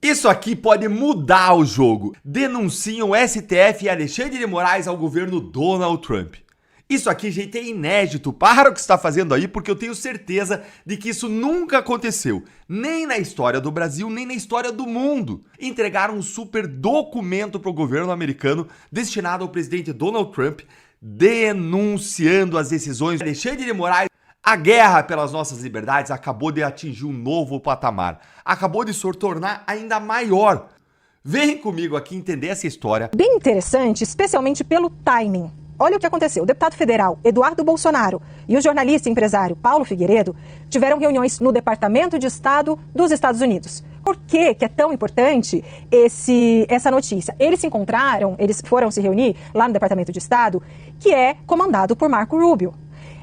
Isso aqui pode mudar o jogo. Denunciam o STF e Alexandre de Moraes ao governo Donald Trump. Isso aqui, gente, é inédito. Para o que você está fazendo aí, porque eu tenho certeza de que isso nunca aconteceu. Nem na história do Brasil, nem na história do mundo. Entregaram um super documento para o governo americano destinado ao presidente Donald Trump, denunciando as decisões de Alexandre de Moraes. A guerra pelas nossas liberdades acabou de atingir um novo patamar. Acabou de se tornar ainda maior. Vem comigo aqui entender essa história. Bem interessante, especialmente pelo timing. Olha o que aconteceu. O deputado federal Eduardo Bolsonaro e o jornalista e empresário Paulo Figueiredo tiveram reuniões no Departamento de Estado dos Estados Unidos. Por que é tão importante essa notícia? Eles se encontraram, eles foram se reunir lá no Departamento de Estado, que é comandado por Marco Rubio.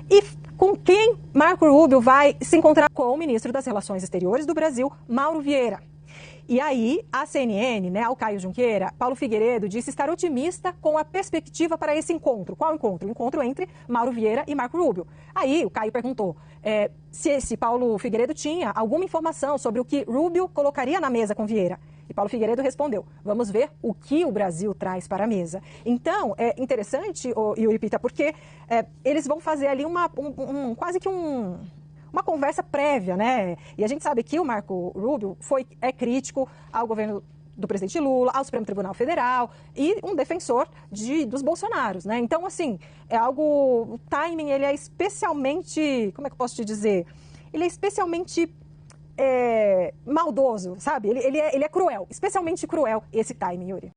E com quem Marco Rubio vai se encontrar? Com o ministro das Relações Exteriores do Brasil, Mauro Vieira. E aí, a CNN, ao Caio Junqueira, Paulo Figueiredo disse estar otimista com a perspectiva para esse encontro. Qual encontro? O encontro entre Mauro Vieira e Marco Rubio. Aí, o Caio perguntou se esse Paulo Figueiredo tinha alguma informação sobre o que Rubio colocaria na mesa com Vieira. E Paulo Figueiredo respondeu: vamos ver o que o Brasil traz para a mesa. Então, é interessante, Yuri Pita, porque eles vão fazer ali quase que uma conversa prévia, né? E a gente sabe que o Marco Rubio é crítico ao governo do presidente Lula, ao Supremo Tribunal Federal e um defensor dos Bolsonaros, né? Então, assim, o timing, ele é especialmente, como é que eu posso te dizer? Ele é especialmente maldoso, sabe? Ele é cruel, especialmente cruel esse timing, Yuri.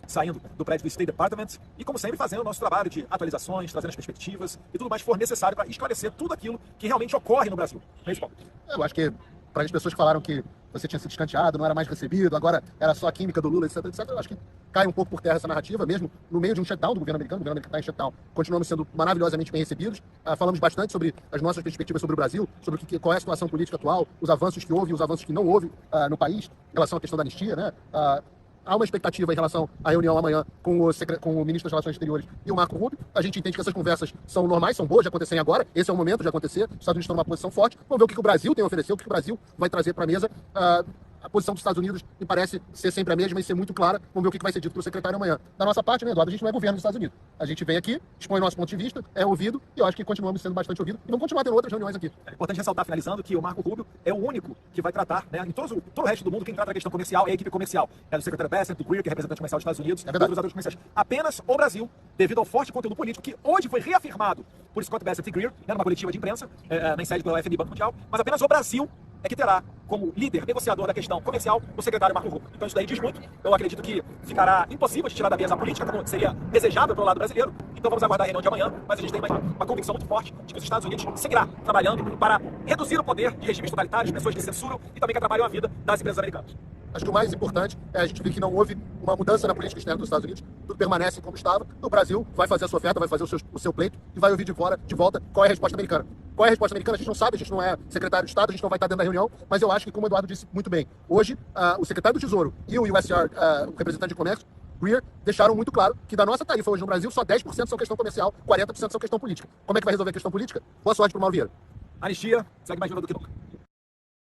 Saindo do prédio do State Department e, como sempre, fazendo o nosso trabalho de atualizações, trazendo as perspectivas e tudo mais que for necessário para esclarecer tudo aquilo que realmente ocorre no Brasil. Não é isso, Paulo? Eu acho que, para as pessoas que falaram que você tinha sido escanteado, não era mais recebido, agora era só a química do Lula, etc, eu acho que cai um pouco por terra essa narrativa, mesmo no meio de um shutdown do governo americano. O governo americano está em shutdown. Continuamos sendo maravilhosamente bem recebidos. Falamos bastante sobre as nossas perspectivas sobre o Brasil, sobre qual é a situação política atual, os avanços que houve e os avanços que não houve no país, em relação à questão da anistia, né? Há uma expectativa em relação à reunião amanhã com o ministro das Relações Exteriores e o Marco Rubio. A gente entende que essas conversas são normais, são boas de acontecerem agora. Esse é o momento de acontecer. Os Estados Unidos estão numa posição forte. Vamos ver o que o Brasil tem a oferecer, o que o Brasil vai trazer para a mesa. A posição dos Estados Unidos me parece ser sempre a mesma e ser muito clara. Vamos ver o que vai ser dito pelo secretário amanhã. Da nossa parte, né, Eduardo, a gente não é governo dos Estados Unidos. A gente vem aqui, expõe o nosso ponto de vista, é ouvido, e eu acho que continuamos sendo bastante ouvidos. E vamos continuar tendo outras reuniões aqui. É importante ressaltar, finalizando, que o Marco Rubio é o único que vai tratar, né, em todo o resto do mundo, quem trata a questão comercial é a equipe comercial. É do secretário Bassett, do Greer, que é representante comercial dos Estados Unidos, e outros atores comerciais. Apenas o Brasil, devido ao forte conteúdo político, que hoje foi reafirmado por Scott Bassett e Greer, numa coletiva de imprensa, na sede do FMI Banco Mundial, mas apenas o Brasil é que terá como líder negociador da questão comercial o secretário Marco Rubio. Então isso daí diz muito. Eu acredito que ficará impossível de tirar da mesa a política, como seria desejável pelo lado brasileiro. Então vamos aguardar a reunião de amanhã, mas a gente tem uma convicção muito forte de que os Estados Unidos seguirá trabalhando para reduzir o poder de regimes totalitários, pessoas que censuram e também que atrapalham a vida das empresas americanas. Acho que o mais importante é a gente ver que não houve uma mudança na política externa dos Estados Unidos. Tudo permanece como estava. O Brasil vai fazer a sua oferta, vai fazer o seu pleito e vai ouvir de volta qual é a resposta americana. Qual é a resposta americana? A gente não sabe, a gente não é secretário de Estado, a gente não vai estar dentro da reunião, mas eu acho que, como o Eduardo disse muito bem, hoje o secretário do Tesouro e o USTR, o representante de comércio, Greer, deixaram muito claro que da nossa tarifa hoje no Brasil, só 10% são questão comercial, 40% são questão política. Como é que vai resolver a questão política? Boa sorte para o Mauro Vieira. Anistia segue mais viva do que nunca.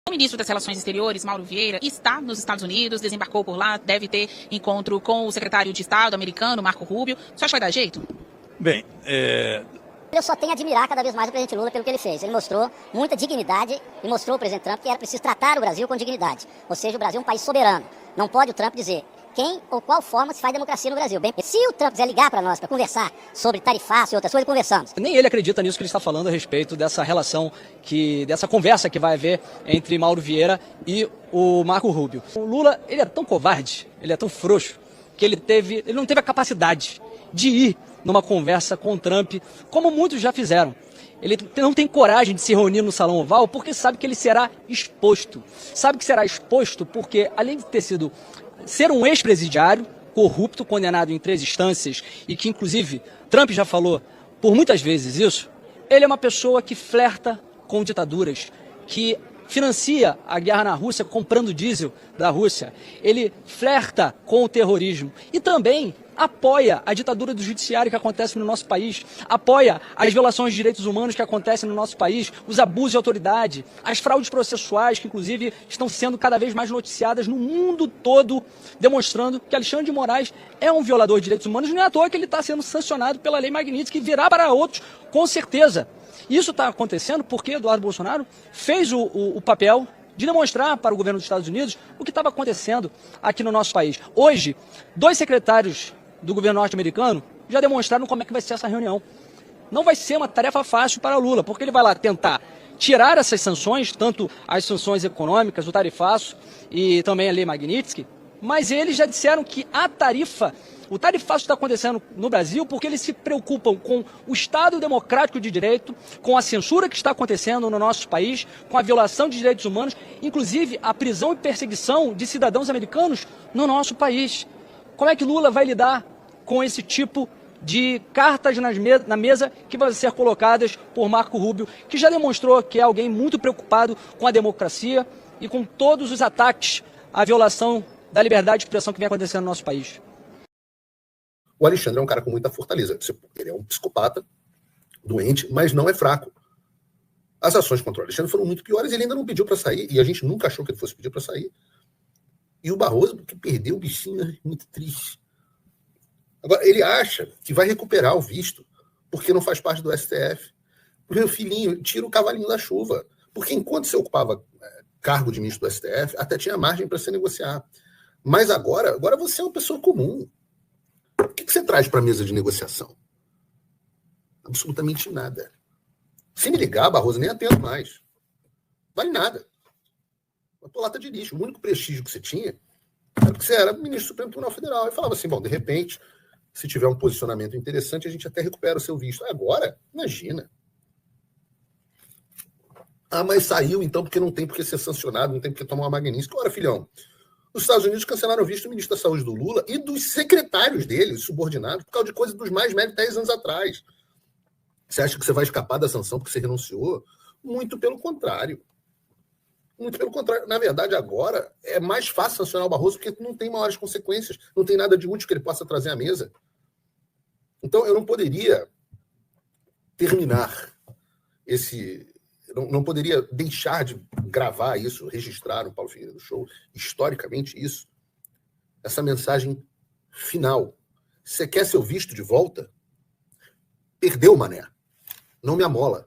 O ministro das Relações Exteriores, Mauro Vieira, está nos Estados Unidos, desembarcou por lá, deve ter encontro com o secretário de Estado americano, Marco Rubio. Você acha que vai dar jeito? Bem, Eu só tenho a admirar cada vez mais o presidente Lula pelo que ele fez. Ele mostrou muita dignidade e mostrou ao presidente Trump que era preciso tratar o Brasil com dignidade. Ou seja, o Brasil é um país soberano. Não pode o Trump dizer quem ou qual forma se faz democracia no Brasil. Bem, se o Trump quiser ligar para nós para conversar sobre tarifaço e outras coisas, conversamos. Nem ele acredita nisso que ele está falando a respeito dessa relação, dessa conversa que vai haver entre Mauro Vieira e o Marco Rubio. O Lula, ele é tão covarde, ele é tão frouxo, que ele não teve a capacidade de ir numa conversa com o Trump, como muitos já fizeram. Ele não tem coragem de se reunir no Salão Oval porque sabe que ele será exposto. Sabe que será exposto porque, além de ser um ex-presidiário, corrupto, condenado em 3 instâncias, e que, inclusive, Trump já falou por muitas vezes isso, ele é uma pessoa que flerta com ditaduras, que financia a guerra na Rússia comprando diesel da Rússia. Ele flerta com o terrorismo e também apoia a ditadura do judiciário que acontece no nosso país, apoia as violações de direitos humanos que acontecem no nosso país, os abusos de autoridade, as fraudes processuais que, inclusive, estão sendo cada vez mais noticiadas no mundo todo, demonstrando que Alexandre de Moraes é um violador de direitos humanos, e não é à toa que ele está sendo sancionado pela Lei Magnitsky, que virá para outros, com certeza. Isso está acontecendo porque Eduardo Bolsonaro fez o papel de demonstrar para o governo dos Estados Unidos o que estava acontecendo aqui no nosso país. Hoje, 2 secretários do governo norte-americano já demonstraram como é que vai ser essa reunião. Não vai ser uma tarefa fácil para Lula, porque ele vai lá tentar tirar essas sanções, tanto as sanções econômicas, o tarifaço e também a Lei Magnitsky, mas eles já disseram que o tarifaço está acontecendo no Brasil porque eles se preocupam com o Estado democrático de direito, com a censura que está acontecendo no nosso país, com a violação de direitos humanos, inclusive a prisão e perseguição de cidadãos americanos no nosso país. Como é que Lula vai lidar com esse tipo de cartas na mesa que vão ser colocadas por Marco Rubio, que já demonstrou que é alguém muito preocupado com a democracia e com todos os ataques à violação da liberdade de expressão que vem acontecendo no nosso país? O Alexandre é um cara com muita fortaleza. Ele é um psicopata, doente, mas não é fraco. As ações contra o Alexandre foram muito piores, ele ainda não pediu para sair, e a gente nunca achou que ele fosse pedir para sair. E o Barroso, que perdeu o bichinho, é muito triste. Agora, ele acha que vai recuperar o visto porque não faz parte do STF. Meu filhinho, tira o cavalinho da chuva. Porque enquanto você ocupava cargo de ministro do STF, até tinha margem para se negociar. Mas agora você é uma pessoa comum. O que você traz para a mesa de negociação? Absolutamente nada. Se me ligar, Barroso, nem atendo mais. Vale nada. Uma lata de lixo. O único prestígio que você tinha era porque você era ministro do Supremo Tribunal Federal. E falava assim, bom, de repente, se tiver um posicionamento interessante, a gente até recupera o seu visto. Agora, imagina. Ah, mas saiu então porque não tem porque ser sancionado, não tem porque tomar uma Magnitsky. Ora, filhão, os Estados Unidos cancelaram o visto do ministro da Saúde do Lula e dos secretários dele, subordinados, por causa de coisa dos mais velhos 10 anos atrás. Você acha que você vai escapar da sanção porque você renunciou? Muito pelo contrário. Muito pelo contrário. Na verdade, agora é mais fácil sancionar o Barroso porque não tem maiores consequências, não tem nada de útil que ele possa trazer à mesa. Então, eu não poderia terminar esse... Não poderia deixar de gravar isso, registrar no Paulo Figueiredo Show, historicamente isso, essa mensagem final. Você quer seu visto de volta? Perdeu, mané. Não me amola.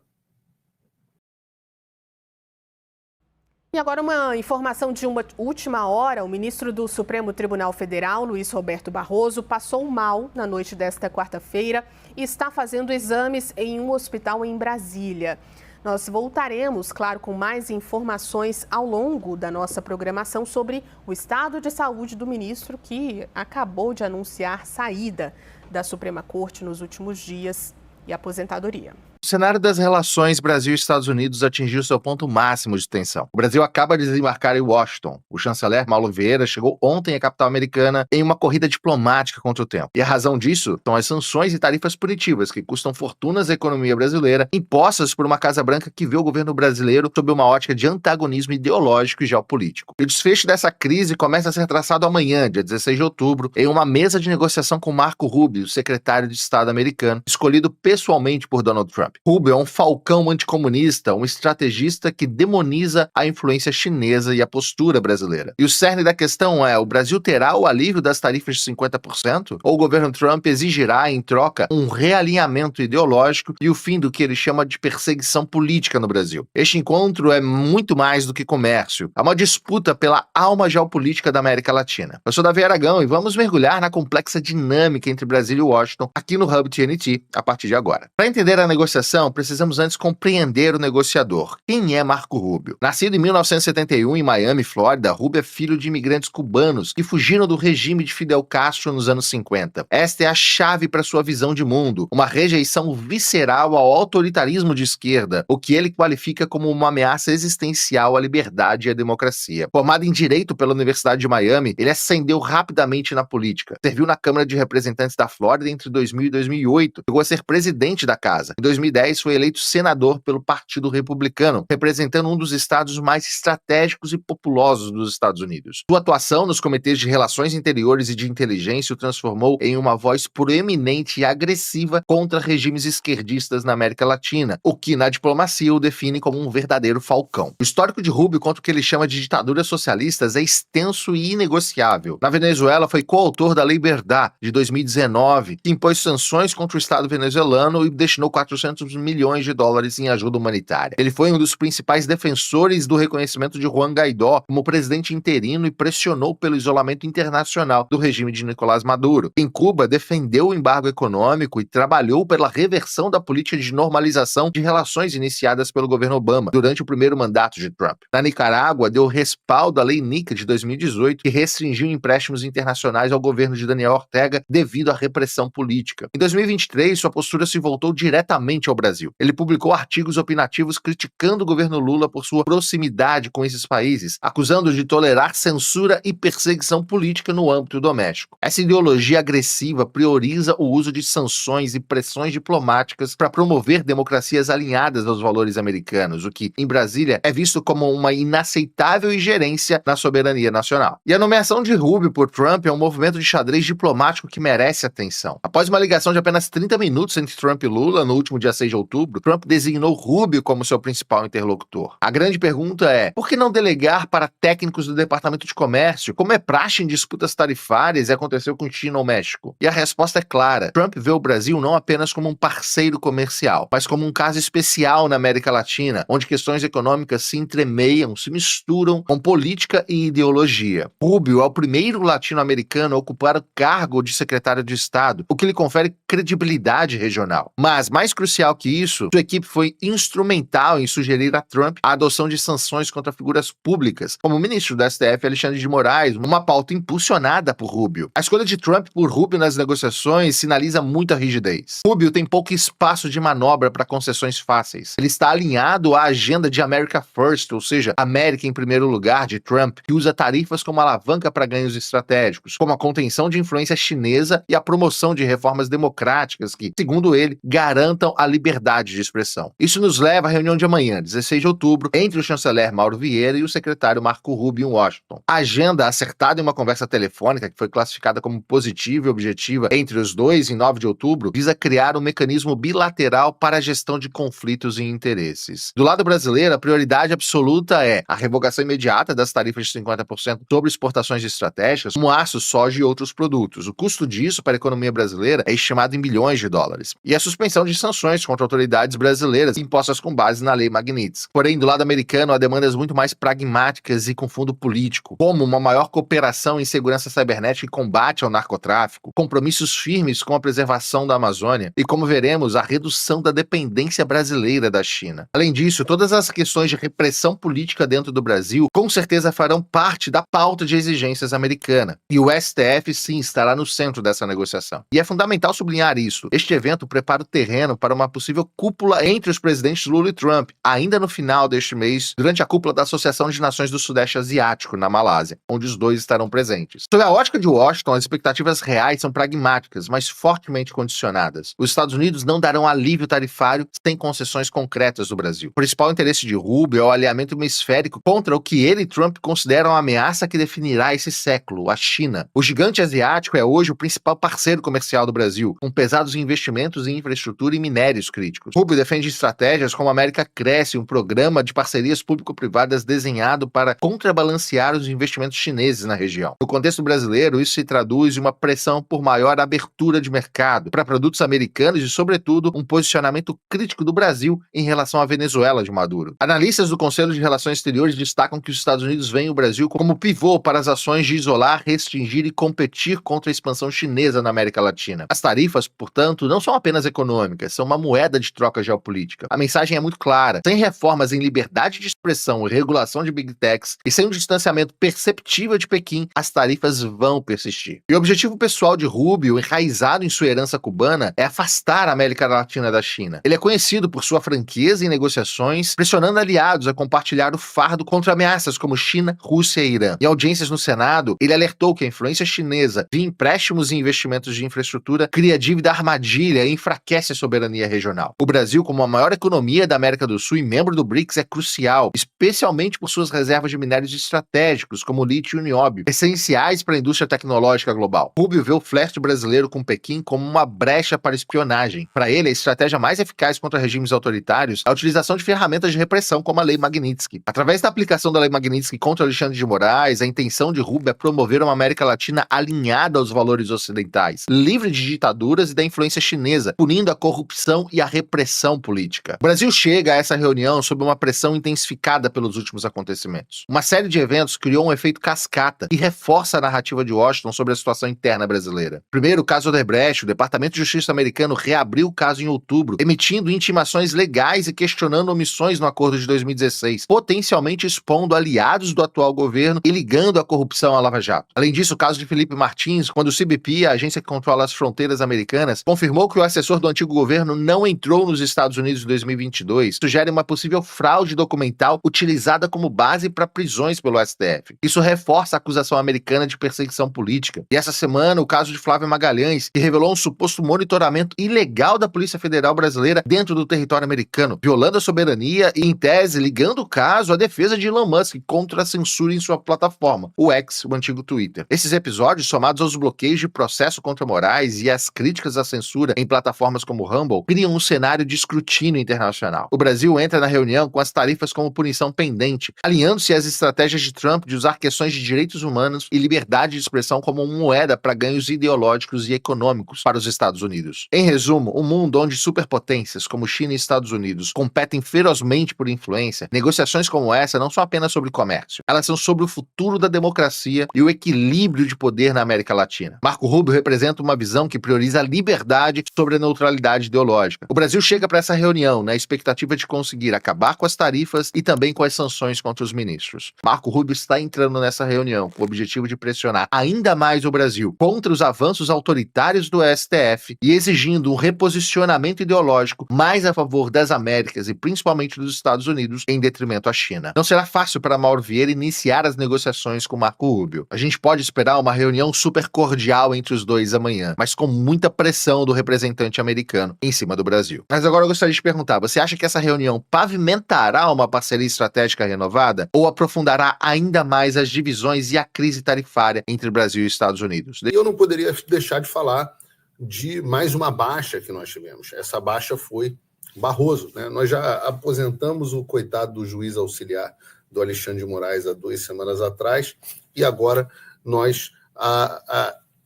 E agora uma informação de uma última hora. O ministro do Supremo Tribunal Federal, Luiz Roberto Barroso, passou mal na noite desta quarta-feira e está fazendo exames em um hospital em Brasília. Nós voltaremos, claro, com mais informações ao longo da nossa programação sobre o estado de saúde do ministro, que acabou de anunciar saída da Suprema Corte nos últimos dias e aposentadoria. O cenário das relações Brasil e Estados Unidos atingiu seu ponto máximo de tensão. O Brasil acaba de desembarcar em Washington. O chanceler Mauro Vieira chegou ontem à capital americana em uma corrida diplomática contra o tempo. E a razão disso são as sanções e tarifas punitivas que custam fortunas à economia brasileira, impostas por uma Casa Branca que vê o governo brasileiro sob uma ótica de antagonismo ideológico e geopolítico. E o desfecho dessa crise começa a ser traçado amanhã, dia 16 de outubro, em uma mesa de negociação com Marco Rubio, secretário de Estado americano, escolhido pessoalmente por Donald Trump. Rubio é um falcão anticomunista, um estrategista que demoniza a influência chinesa e a postura brasileira. E o cerne da questão é: o Brasil terá o alívio das tarifas de 50%? Ou o governo Trump exigirá, em troca, um realinhamento ideológico e o fim do que ele chama de perseguição política no Brasil? Este encontro é muito mais do que comércio. É uma disputa pela alma geopolítica da América Latina. Eu sou Davi Aragão e vamos mergulhar na complexa dinâmica entre Brasil e Washington aqui no Hub TNT a partir de agora. Para entender a negociação, precisamos antes compreender o negociador. Quem é Marco Rubio? Nascido em 1971 em Miami, Flórida, Rubio é filho de imigrantes cubanos que fugiram do regime de Fidel Castro nos anos 50. Esta é a chave para sua visão de mundo, uma rejeição visceral ao autoritarismo de esquerda, o que ele qualifica como uma ameaça existencial à liberdade e à democracia. Formado em Direito pela Universidade de Miami, ele ascendeu rapidamente na política. Serviu na Câmara de Representantes da Flórida entre 2000 e 2008. Chegou a ser presidente da casa. Em 2010, 2010, foi eleito senador pelo Partido Republicano, representando um dos estados mais estratégicos e populosos dos Estados Unidos. Sua atuação nos comitês de relações interiores e de inteligência o transformou em uma voz proeminente e agressiva contra regimes esquerdistas na América Latina, o que na diplomacia o define como um verdadeiro falcão. O histórico de Rubio contra o que ele chama de ditaduras socialistas é extenso e inegociável. Na Venezuela, foi coautor da Lei Verdad, de 2019, que impôs sanções contra o Estado venezuelano e destinou 400 milhões de dólares em ajuda humanitária. Ele foi um dos principais defensores do reconhecimento de Juan Guaidó como presidente interino e pressionou pelo isolamento internacional do regime de Nicolás Maduro. Em Cuba, defendeu o embargo econômico e trabalhou pela reversão da política de normalização de relações iniciadas pelo governo Obama durante o primeiro mandato de Trump. Na Nicarágua, deu respaldo à Lei Nica de 2018, que restringiu empréstimos internacionais ao governo de Daniel Ortega devido à repressão política. Em 2023, sua postura se voltou diretamente ao Brasil. Ele publicou artigos opinativos criticando o governo Lula por sua proximidade com esses países, acusando de tolerar censura e perseguição política no âmbito doméstico. Essa ideologia agressiva prioriza o uso de sanções e pressões diplomáticas para promover democracias alinhadas aos valores americanos, o que, em Brasília, é visto como uma inaceitável ingerência na soberania nacional. E a nomeação de Rubio por Trump é um movimento de xadrez diplomático que merece atenção. Após uma ligação de apenas 30 minutos entre Trump e Lula, no último dia 6 de outubro, Trump designou Rubio como seu principal interlocutor. A grande pergunta é, por que não delegar para técnicos do Departamento de Comércio, como é praxe em disputas tarifárias e aconteceu com China ou México? E a resposta é clara. Trump vê o Brasil não apenas como um parceiro comercial, mas como um caso especial na América Latina, onde questões econômicas se entremeiam, se misturam com política e ideologia. Rubio é o primeiro latino-americano a ocupar o cargo de secretário de Estado, o que lhe confere credibilidade regional. Mas, mais crucial que isso, sua equipe foi instrumental em sugerir a Trump a adoção de sanções contra figuras públicas, como o ministro do STF, Alexandre de Moraes, uma pauta impulsionada por Rubio. A escolha de Trump por Rubio nas negociações sinaliza muita rigidez. Rubio tem pouco espaço de manobra para concessões fáceis. Ele está alinhado à agenda de America First, ou seja, América em primeiro lugar, de Trump, que usa tarifas como alavanca para ganhos estratégicos, como a contenção de influência chinesa e a promoção de reformas democráticas que, segundo ele, garantam a liberdade de expressão. Isso nos leva à reunião de amanhã, 16 de outubro, entre o chanceler Mauro Vieira e o secretário Marco Rubio em Washington. A agenda, acertada em uma conversa telefônica que foi classificada como positiva e objetiva entre os dois em 9 de outubro, visa criar um mecanismo bilateral para a gestão de conflitos e interesses. Do lado brasileiro, a prioridade absoluta é a revogação imediata das tarifas de 50% sobre exportações estratégicas, como aço, soja e outros produtos. O custo disso para a economia brasileira é estimado em bilhões de dólares. E a suspensão de sanções contra autoridades brasileiras impostas com base na Lei Magnitsky. Porém, do lado americano, há demandas muito mais pragmáticas e com fundo político, como uma maior cooperação em segurança cibernética e combate ao narcotráfico, compromissos firmes com a preservação da Amazônia e, como veremos, a redução da dependência brasileira da China. Além disso, todas as questões de repressão política dentro do Brasil com certeza farão parte da pauta de exigências americana. E o STF, sim, estará no centro dessa negociação. E é fundamental sublinhar isso. Este evento prepara o terreno para uma possível cúpula entre os presidentes Lula e Trump, ainda no final deste mês, durante a cúpula da Associação de Nações do Sudeste Asiático, na Malásia, onde os dois estarão presentes. Sob a ótica de Washington, as expectativas reais são pragmáticas, mas fortemente condicionadas. Os Estados Unidos não darão alívio tarifário sem concessões concretas do Brasil. O principal interesse de Rubio é o alinhamento hemisférico contra o que ele e Trump consideram a ameaça que definirá esse século, a China. O gigante asiático é hoje o principal parceiro comercial do Brasil, com pesados investimentos em infraestrutura e minérios críticos. Rubio defende estratégias como a América Cresce, um programa de parcerias público-privadas desenhado para contrabalancear os investimentos chineses na região. No contexto brasileiro, isso se traduz em uma pressão por maior abertura de mercado para produtos americanos e, sobretudo, um posicionamento crítico do Brasil em relação à Venezuela de Maduro. Analistas do Conselho de Relações Exteriores destacam que os Estados Unidos veem o Brasil como pivô para as ações de isolar, restringir e competir contra a expansão chinesa na América Latina. As tarifas, portanto, não são apenas econômicas, são uma moeda de troca geopolítica. A mensagem é muito clara. Sem reformas em liberdade de expressão e regulação de big techs e sem um distanciamento perceptível de Pequim, as tarifas vão persistir. E o objetivo pessoal de Rubio, enraizado em sua herança cubana, é afastar a América Latina da China. Ele é conhecido por sua franqueza em negociações, pressionando aliados a compartilhar o fardo contra ameaças como China, Rússia e Irã. Em audiências no Senado, ele alertou que a influência chinesa de empréstimos e investimentos de infraestrutura cria dívida armadilha e enfraquece a soberania regional. O Brasil, como a maior economia da América do Sul e membro do BRICS, é crucial, especialmente por suas reservas de minérios estratégicos, como lítio e nióbio, essenciais para a indústria tecnológica global. Rubio vê o flerte brasileiro com Pequim como uma brecha para espionagem. Para ele, a estratégia mais eficaz contra regimes autoritários é a utilização de ferramentas de repressão, como a Lei Magnitsky. Através da aplicação da Lei Magnitsky contra Alexandre de Moraes, a intenção de Rubio é promover uma América Latina alinhada aos valores ocidentais, livre de ditaduras e da influência chinesa, punindo a corrupção e a repressão política. O Brasil chega a essa reunião sob uma pressão intensificada pelos últimos acontecimentos. Uma série de eventos criou um efeito cascata e reforça a narrativa de Washington sobre a situação interna brasileira. Primeiro, o caso Odebrecht, o Departamento de Justiça americano reabriu o caso em outubro, emitindo intimações legais e questionando omissões no acordo de 2016, potencialmente expondo aliados do atual governo e ligando a corrupção à Lava Jato. Além disso, o caso de Felipe Martins, quando o CBP, a agência que controla as fronteiras americanas, confirmou que o assessor do antigo governo não entrou nos Estados Unidos em 2022, sugere uma possível fraude documental utilizada como base para prisões pelo STF. Isso reforça a acusação americana de perseguição política. E essa semana, o caso de Flávio Magalhães, que revelou um suposto monitoramento ilegal da Polícia Federal brasileira dentro do território americano, violando a soberania e, em tese, ligando o caso à defesa de Elon Musk contra a censura em sua plataforma, o X, o antigo Twitter. Esses episódios, somados aos bloqueios de processo contra Moraes e às críticas à censura em plataformas como Rumble, criam um cenário de escrutínio internacional. O Brasil entra na reunião com as tarifas como punição pendente, alinhando-se às estratégias de Trump de usar questões de direitos humanos e liberdade de expressão como moeda para ganhos ideológicos e econômicos para os Estados Unidos. Em resumo, um mundo onde superpotências como China e Estados Unidos competem ferozmente por influência, negociações como essa não são apenas sobre comércio, elas são sobre o futuro da democracia e o equilíbrio de poder na América Latina. Marco Rubio representa uma visão que prioriza a liberdade sobre a neutralidade ideológica. O Brasil chega para essa reunião na expectativa de conseguir acabar com as tarifas e também com as sanções contra os ministros. Marco Rubio está entrando nessa reunião com o objetivo de pressionar ainda mais o Brasil contra os avanços autoritários do STF e exigindo um reposicionamento ideológico mais a favor das Américas e principalmente dos Estados Unidos em detrimento à China. Não será fácil para Mauro Vieira iniciar as negociações com Marco Rubio. A gente pode esperar uma reunião super cordial entre os dois amanhã, mas com muita pressão do representante americano em cima do Brasil. Mas agora eu gostaria de perguntar, você acha que essa reunião pavimentará uma parceria estratégica renovada ou aprofundará ainda mais as divisões e a crise tarifária entre Brasil e Estados Unidos? Eu não poderia deixar de falar de mais uma baixa que nós tivemos. Essa baixa foi Barroso, né? Nós já aposentamos o coitado do juiz auxiliar do Alexandre de Moraes há 2 semanas atrás e agora nós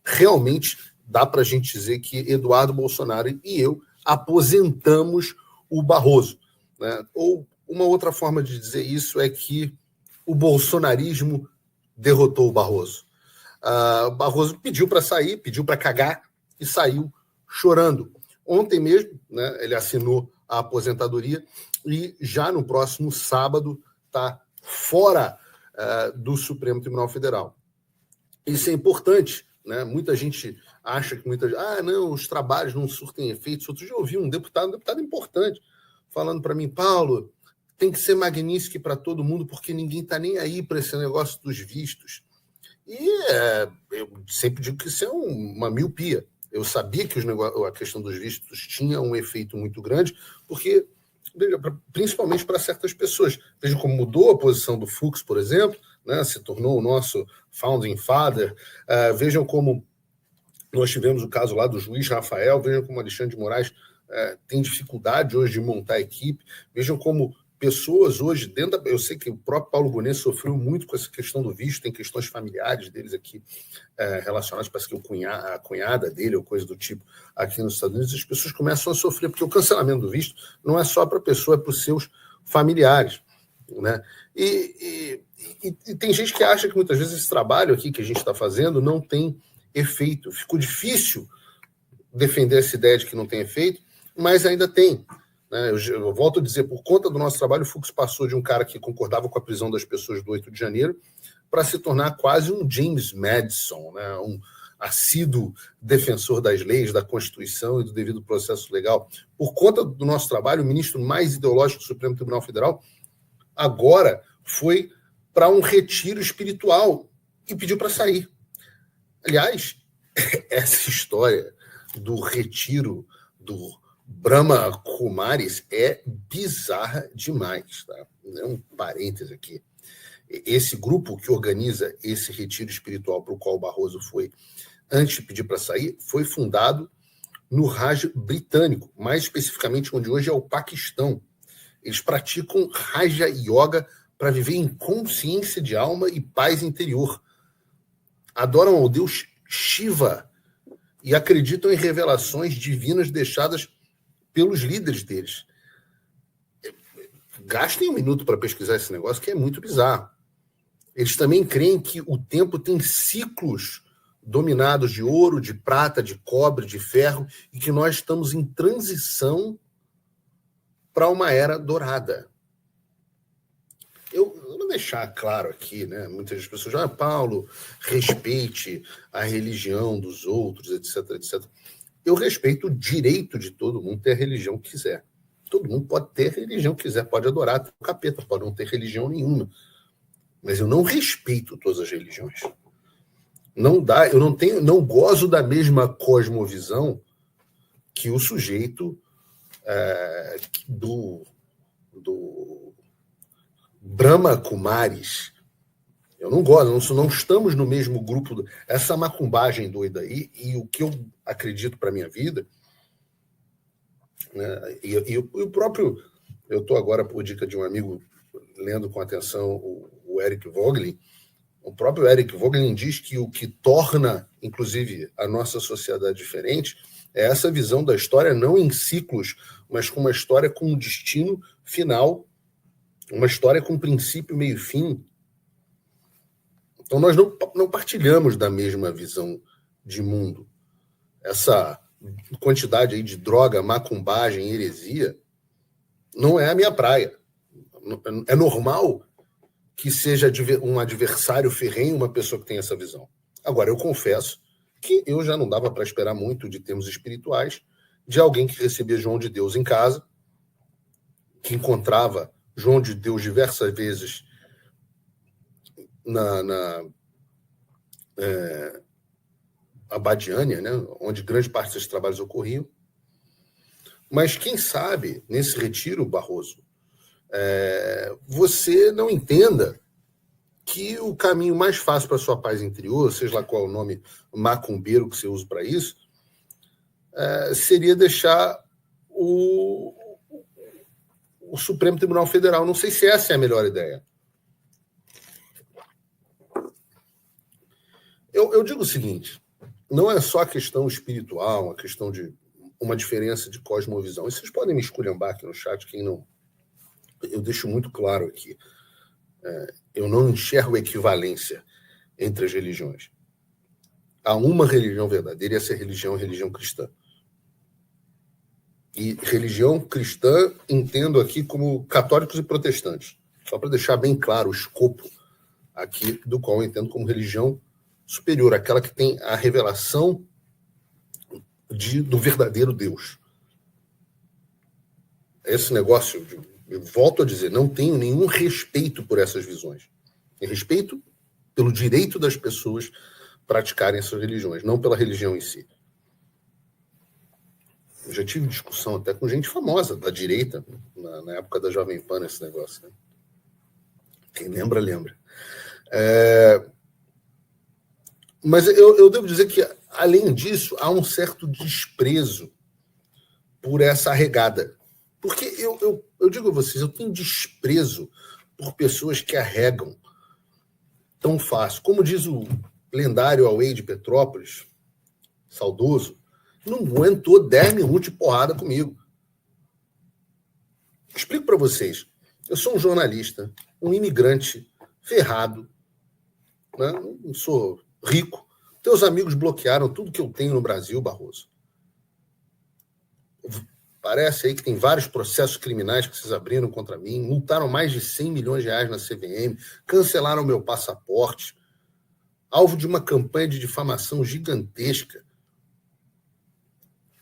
realmente dá para a gente dizer que Eduardo Bolsonaro e eu aposentamos o Barroso, né? Ou uma outra forma de dizer isso é que o bolsonarismo derrotou o Barroso. O Barroso pediu para sair, pediu para cagar e saiu chorando. Ontem mesmo, né, ele assinou a aposentadoria e já no próximo sábado está fora do Supremo Tribunal Federal. Isso é importante, né? Muita gente acha que não, os trabalhos não surtem efeitos. Outro dia eu ouvi um deputado importante, falando para mim, Paulo, tem que ser Magnitsky para todo mundo, porque ninguém está nem aí para esse negócio dos vistos. E eu sempre digo que isso é uma miopia. Eu sabia que a questão dos vistos tinha um efeito muito grande, porque, principalmente para certas pessoas. Veja como mudou a posição do Fux, por exemplo, né, se tornou o nosso founding father. Vejam como nós tivemos o caso lá do juiz Rafael, vejam como Alexandre de Moraes tem dificuldade hoje de montar a equipe, vejam como pessoas hoje, eu sei que o próprio Paulo Gonet sofreu muito com essa questão do visto, tem questões familiares deles aqui relacionadas, parece que a cunhada dele ou coisa do tipo aqui nos Estados Unidos, as pessoas começam a sofrer, porque o cancelamento do visto não é só para a pessoa, é para os seus familiares, né? E tem gente que acha que muitas vezes esse trabalho aqui que a gente está fazendo não tem efeito. Ficou difícil defender essa ideia de que não tem efeito, mas ainda tem. Eu volto a dizer, por conta do nosso trabalho, o Fux passou de um cara que concordava com a prisão das pessoas do 8 de janeiro para se tornar quase um James Madison, né? Um assíduo defensor das leis, da Constituição e do devido processo legal. Por conta do nosso trabalho, o ministro mais ideológico do Supremo Tribunal Federal agora foi para um retiro espiritual e pediu para sair. Aliás, essa história do retiro Brahma Kumaris é bizarra demais, tá? É um parêntese aqui. Esse grupo que organiza esse retiro espiritual para o qual o Barroso foi, antes de pedir para sair, foi fundado no Raj britânico, mais especificamente onde hoje é o Paquistão. Eles praticam Raja Yoga para viver em consciência de alma e paz interior. Adoram ao deus Shiva e acreditam em revelações divinas deixadas pelos líderes deles. Gastem um minuto para pesquisar esse negócio, que é muito bizarro. Eles também creem que o tempo tem ciclos dominados de ouro, de prata, de cobre, de ferro, e que nós estamos em transição para uma era dourada. Eu vou deixar claro aqui, né? Muitas pessoas dizem, Paulo, respeite a religião dos outros, etc, etc. Eu respeito o direito de todo mundo ter a religião que quiser. Todo mundo pode ter a religião que quiser, pode adorar o capeta, pode não ter religião nenhuma. Mas eu não respeito todas as religiões. Não dá, eu não gozo da mesma cosmovisão que o sujeito do Brahma Kumaris. Eu não gosto, não estamos no mesmo grupo. Essa macumbagem doida aí, e o que eu acredito para a minha vida, né, e o próprio, eu estou agora, por dica de um amigo, lendo com atenção o Eric Voegelin. O próprio Eric Voegelin diz que o que torna, inclusive, a nossa sociedade diferente é essa visão da história não em ciclos, mas com uma história com um destino final, uma história com princípio, meio e fim. Então nós não partilhamos da mesma visão de mundo. Essa quantidade aí de droga, macumbagem, heresia, não é a minha praia. É normal que seja um adversário ferrenho uma pessoa que tem essa visão. Agora, eu confesso que eu já não dava para esperar muito de termos espirituais de alguém que recebia João de Deus em casa, que encontrava João de Deus diversas vezes na Abadiânia, né, onde grande parte desses trabalhos ocorriam. Mas quem sabe, nesse retiro, Barroso, você não entenda que o caminho mais fácil para a sua paz interior, seja lá qual é o nome macumbeiro que você usa para isso, seria deixar o Supremo Tribunal Federal. Não sei se essa é a melhor ideia. Eu digo o seguinte, não é só a questão espiritual, a questão de uma diferença de cosmovisão. E vocês podem me esculhambar aqui no chat, quem não... Eu deixo muito claro aqui. Eu não enxergo equivalência entre as religiões. Há uma religião verdadeira e essa religião é a religião cristã. E religião cristã entendo aqui como católicos e protestantes. Só para deixar bem claro o escopo aqui do qual eu entendo como religião superior, aquela que tem a revelação do verdadeiro Deus. Esse negócio, eu volto a dizer, não tenho nenhum respeito por essas visões. Tenho respeito pelo direito das pessoas praticarem essas religiões, não pela religião em si. Eu já tive discussão até com gente famosa da direita, na época da Jovem Pan, esse negócio. Né? Quem lembra, lembra. Mas eu devo dizer que, além disso, há um certo desprezo por essa arregada. Porque eu digo a vocês, eu tenho desprezo por pessoas que arregam tão fácil. Como diz o lendário Auê de Petrópolis, saudoso, não aguentou 10 minutos de porrada comigo. Explico para vocês. Eu sou um jornalista, um imigrante ferrado, né? Não sou rico. Teus amigos bloquearam tudo que eu tenho no Brasil, Barroso. Parece aí que tem vários processos criminais que vocês abriram contra mim, multaram mais de 100 milhões de reais na CVM, cancelaram meu passaporte, alvo de uma campanha de difamação gigantesca.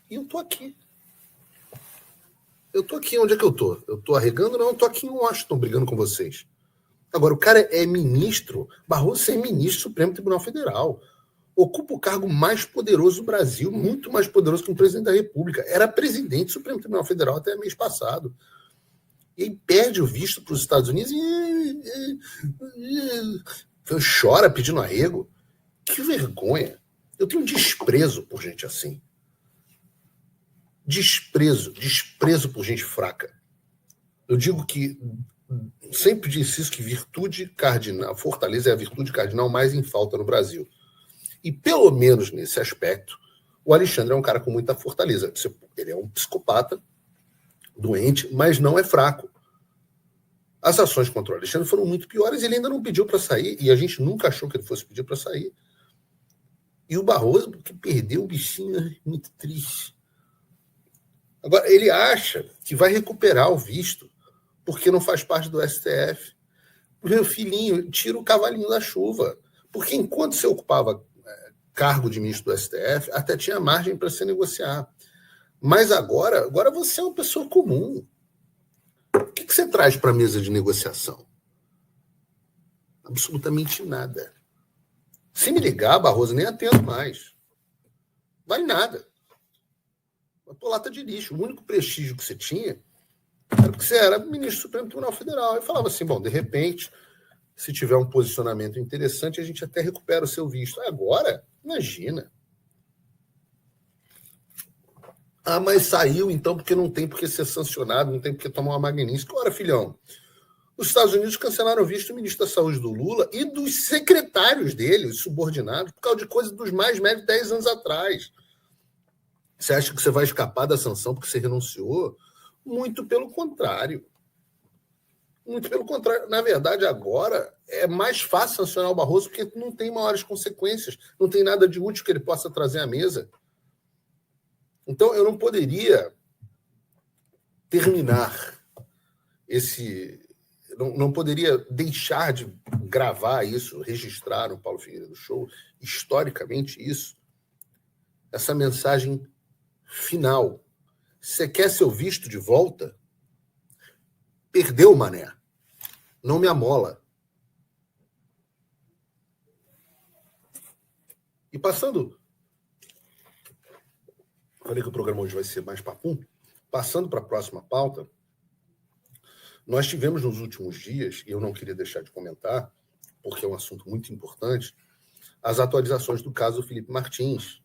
E eu tô aqui. Eu tô aqui. Onde é que eu tô? Eu tô arregando? Não, eu tô aqui em Washington brigando com vocês. Agora, o cara é ministro, Barroso é ministro do Supremo Tribunal Federal. ocupa o cargo mais poderoso do Brasil, muito mais poderoso que um presidente da República. Era presidente do Supremo Tribunal Federal até mês passado. E perde o visto para os Estados Unidos e chora pedindo arrego. Que vergonha. Eu tenho desprezo por gente assim. Desprezo por gente fraca. Eu digo que, sempre disse isso, que virtude cardinal, fortaleza é a virtude cardinal mais em falta no Brasil. E pelo menos nesse aspecto, o Alexandre é um cara com muita fortaleza. Ele é um psicopata, doente, mas não é fraco. As ações contra o Alexandre foram muito piores, ele ainda não pediu para sair, e a gente nunca achou que ele fosse pedir para sair. E o Barroso, que perdeu o bichinho, muito triste. Agora, ele acha que vai recuperar o visto porque não faz parte do STF. Meu filhinho, tira o cavalinho da chuva. Porque enquanto você ocupava cargo de ministro do STF, até tinha margem para se negociar. Mas agora você é uma pessoa comum. O que você traz para a mesa de negociação? Absolutamente nada. Se me ligar, Barroso, nem atendo mais. Vale nada. Uma lata de lixo. O único prestígio que você tinha era porque você era ministro do Supremo Tribunal Federal. Eu falava assim, bom, de repente, se tiver um posicionamento interessante, a gente até recupera o seu visto. Agora, imagina. Ah, mas saiu então porque não tem porque ser sancionado, não tem porque tomar uma magnífica. Ora, filhão, os Estados Unidos cancelaram o visto do ministro da Saúde do Lula e dos secretários dele, os subordinados, por causa de coisas dos mais médios 10 anos atrás. Você acha que você vai escapar da sanção porque você renunciou? Muito pelo contrário. Muito pelo contrário. Na verdade, agora é mais fácil sancionar o Barroso porque não tem maiores consequências, não tem nada de útil que ele possa trazer à mesa. Então, eu não poderia terminar não poderia deixar de gravar isso, registrar no Paulo Figueiredo Show, historicamente isso, essa mensagem final. Você quer seu visto de volta? Perdeu, mané. Não me amola. E passando... Falei que o programa hoje vai ser mais papum. Passando para a próxima pauta, nós tivemos nos últimos dias, e eu não queria deixar de comentar, porque é um assunto muito importante, as atualizações do caso do Felipe Martins.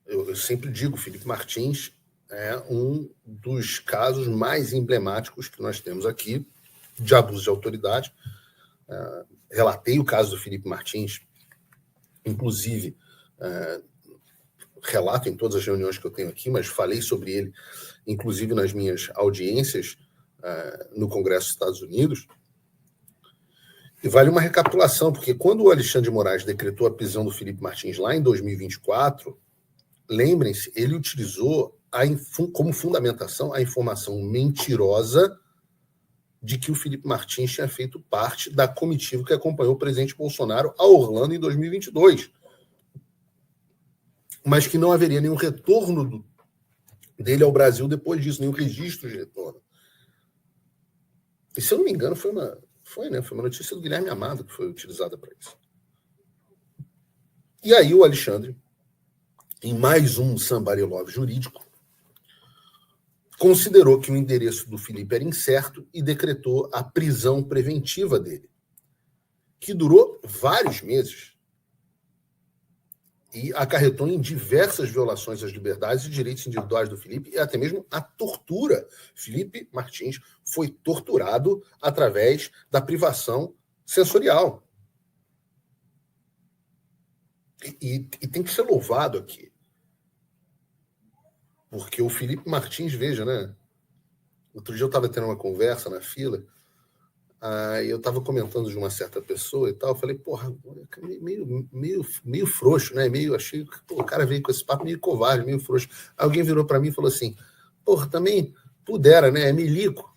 Eu sempre digo, Felipe Martins é um dos casos mais emblemáticos que nós temos aqui de abuso de autoridade. Relatei o caso do Felipe Martins, inclusive... relato em todas as reuniões que eu tenho aqui, mas falei sobre ele, inclusive nas minhas audiências no Congresso dos Estados Unidos. E vale uma recapitulação, porque quando o Alexandre de Moraes decretou a prisão do Felipe Martins lá em 2024, lembrem-se, ele utilizou como fundamentação a informação mentirosa de que o Felipe Martins tinha feito parte da comitiva que acompanhou o presidente Bolsonaro a Orlando em 2022. Mas que não haveria nenhum retorno dele ao Brasil depois disso, nenhum registro de retorno. E, se eu não me engano, foi uma notícia do Guilherme Amado que foi utilizada para isso. E aí o Alexandre, em mais um somebody love jurídico, considerou que o endereço do Felipe era incerto e decretou a prisão preventiva dele, que durou vários meses. E acarretou em diversas violações às liberdades e direitos individuais do Felipe e até mesmo a tortura. Felipe Martins foi torturado através da privação sensorial. E tem que ser louvado aqui. Porque o Felipe Martins, veja, né? Outro dia eu estava tendo uma conversa na fila, aí eu estava comentando de uma certa pessoa e tal, eu falei, porra, meio frouxo, né? Achei que o cara veio com esse papo meio covarde, meio frouxo. Alguém virou para mim e falou assim, porra, também pudera, né? É milico.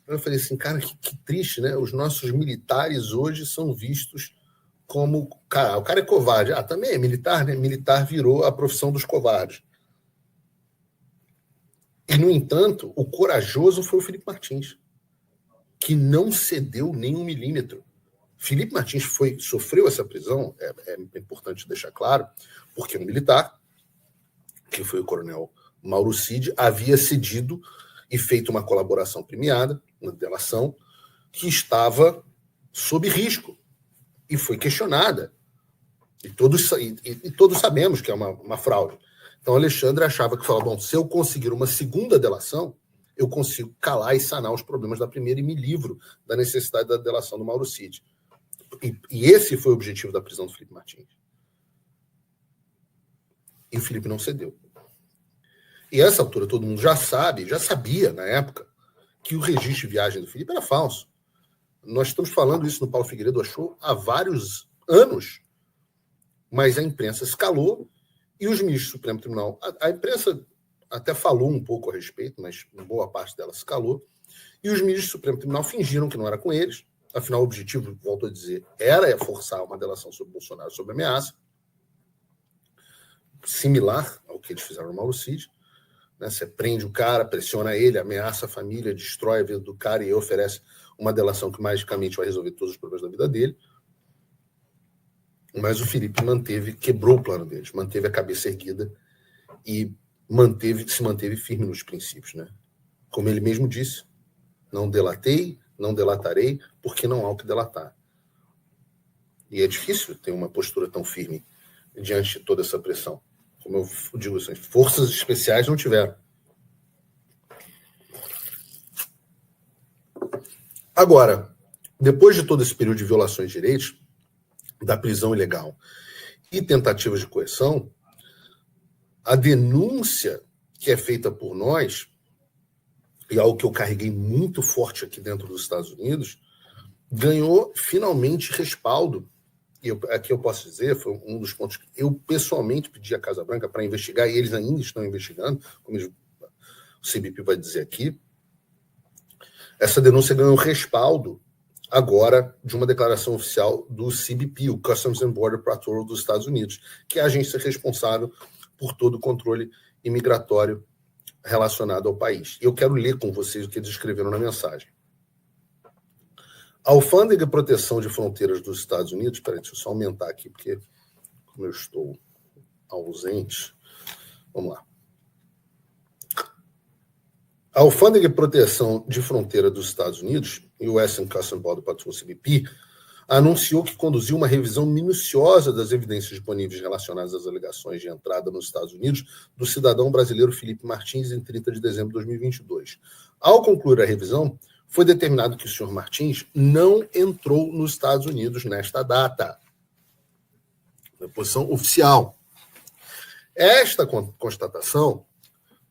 Eu falei assim, cara, que triste, né? Os nossos militares hoje são vistos como... o cara é covarde. Também é militar, né? Militar virou a profissão dos covardes. E, no entanto, o corajoso foi o Felipe Martins, que não cedeu nem um milímetro. Felipe Martins sofreu essa prisão, é importante deixar claro, porque um militar, que foi o coronel Mauro Cid, havia cedido e feito uma colaboração premiada, uma delação, que estava sob risco e foi questionada. E todos sabemos que é uma fraude. Então, Alexandre achava que falava, bom, se eu conseguir uma segunda delação, eu consigo calar e sanar os problemas da primeira e me livro da necessidade da delação do Mauro Cid. E esse foi o objetivo da prisão do Felipe Martins. E o Felipe não cedeu. E a essa altura todo mundo já sabia na época, que o registro de viagem do Felipe era falso. Nós estamos falando isso no Paulo Figueiredo achou há vários anos, mas a imprensa se calou e os ministros do Supremo Tribunal, a imprensa até falou um pouco a respeito, mas boa parte dela se calou, e os ministros do Supremo Tribunal fingiram que não era com eles, afinal o objetivo, volto a dizer, era forçar uma delação sobre Bolsonaro, sobre ameaça, similar ao que eles fizeram no Mauro Cid, né? Você prende o cara, pressiona ele, ameaça a família, destrói a vida do cara e oferece uma delação que magicamente vai resolver todos os problemas da vida dele. Mas o Felipe quebrou o plano deles, manteve a cabeça erguida e se manteve firme nos princípios, né? Como ele mesmo disse, não delatei, não delatarei, porque não há o que delatar. E é difícil ter uma postura tão firme diante de toda essa pressão. Como eu digo assim, forças especiais não tiveram. Agora, depois de todo esse período de violações de direitos, da prisão ilegal e tentativas de coerção, a denúncia que é feita por nós, e algo que eu carreguei muito forte aqui dentro dos Estados Unidos, ganhou finalmente respaldo. E aqui eu posso dizer, foi um dos pontos que eu pessoalmente pedi à Casa Branca para investigar, e eles ainda estão investigando, como o CBP vai dizer aqui. Essa denúncia ganhou respaldo agora de uma declaração oficial do CBP, o Customs and Border Patrol dos Estados Unidos, que é a agência responsável por todo o controle imigratório relacionado ao país. E eu quero ler com vocês o que eles escreveram na mensagem. A Alfândega e Proteção de Fronteiras dos Estados Unidos, deixa eu só aumentar aqui, porque como eu estou ausente, vamos lá. A Alfândega e Proteção de Fronteira dos Estados Unidos, US Customs and Border Patrol, CBP, anunciou que conduziu uma revisão minuciosa das evidências disponíveis relacionadas às alegações de entrada nos Estados Unidos do cidadão brasileiro Felipe Martins em 30 de dezembro de 2022. Ao concluir a revisão, foi determinado que o senhor Martins não entrou nos Estados Unidos nesta data. Na posição oficial. Esta constatação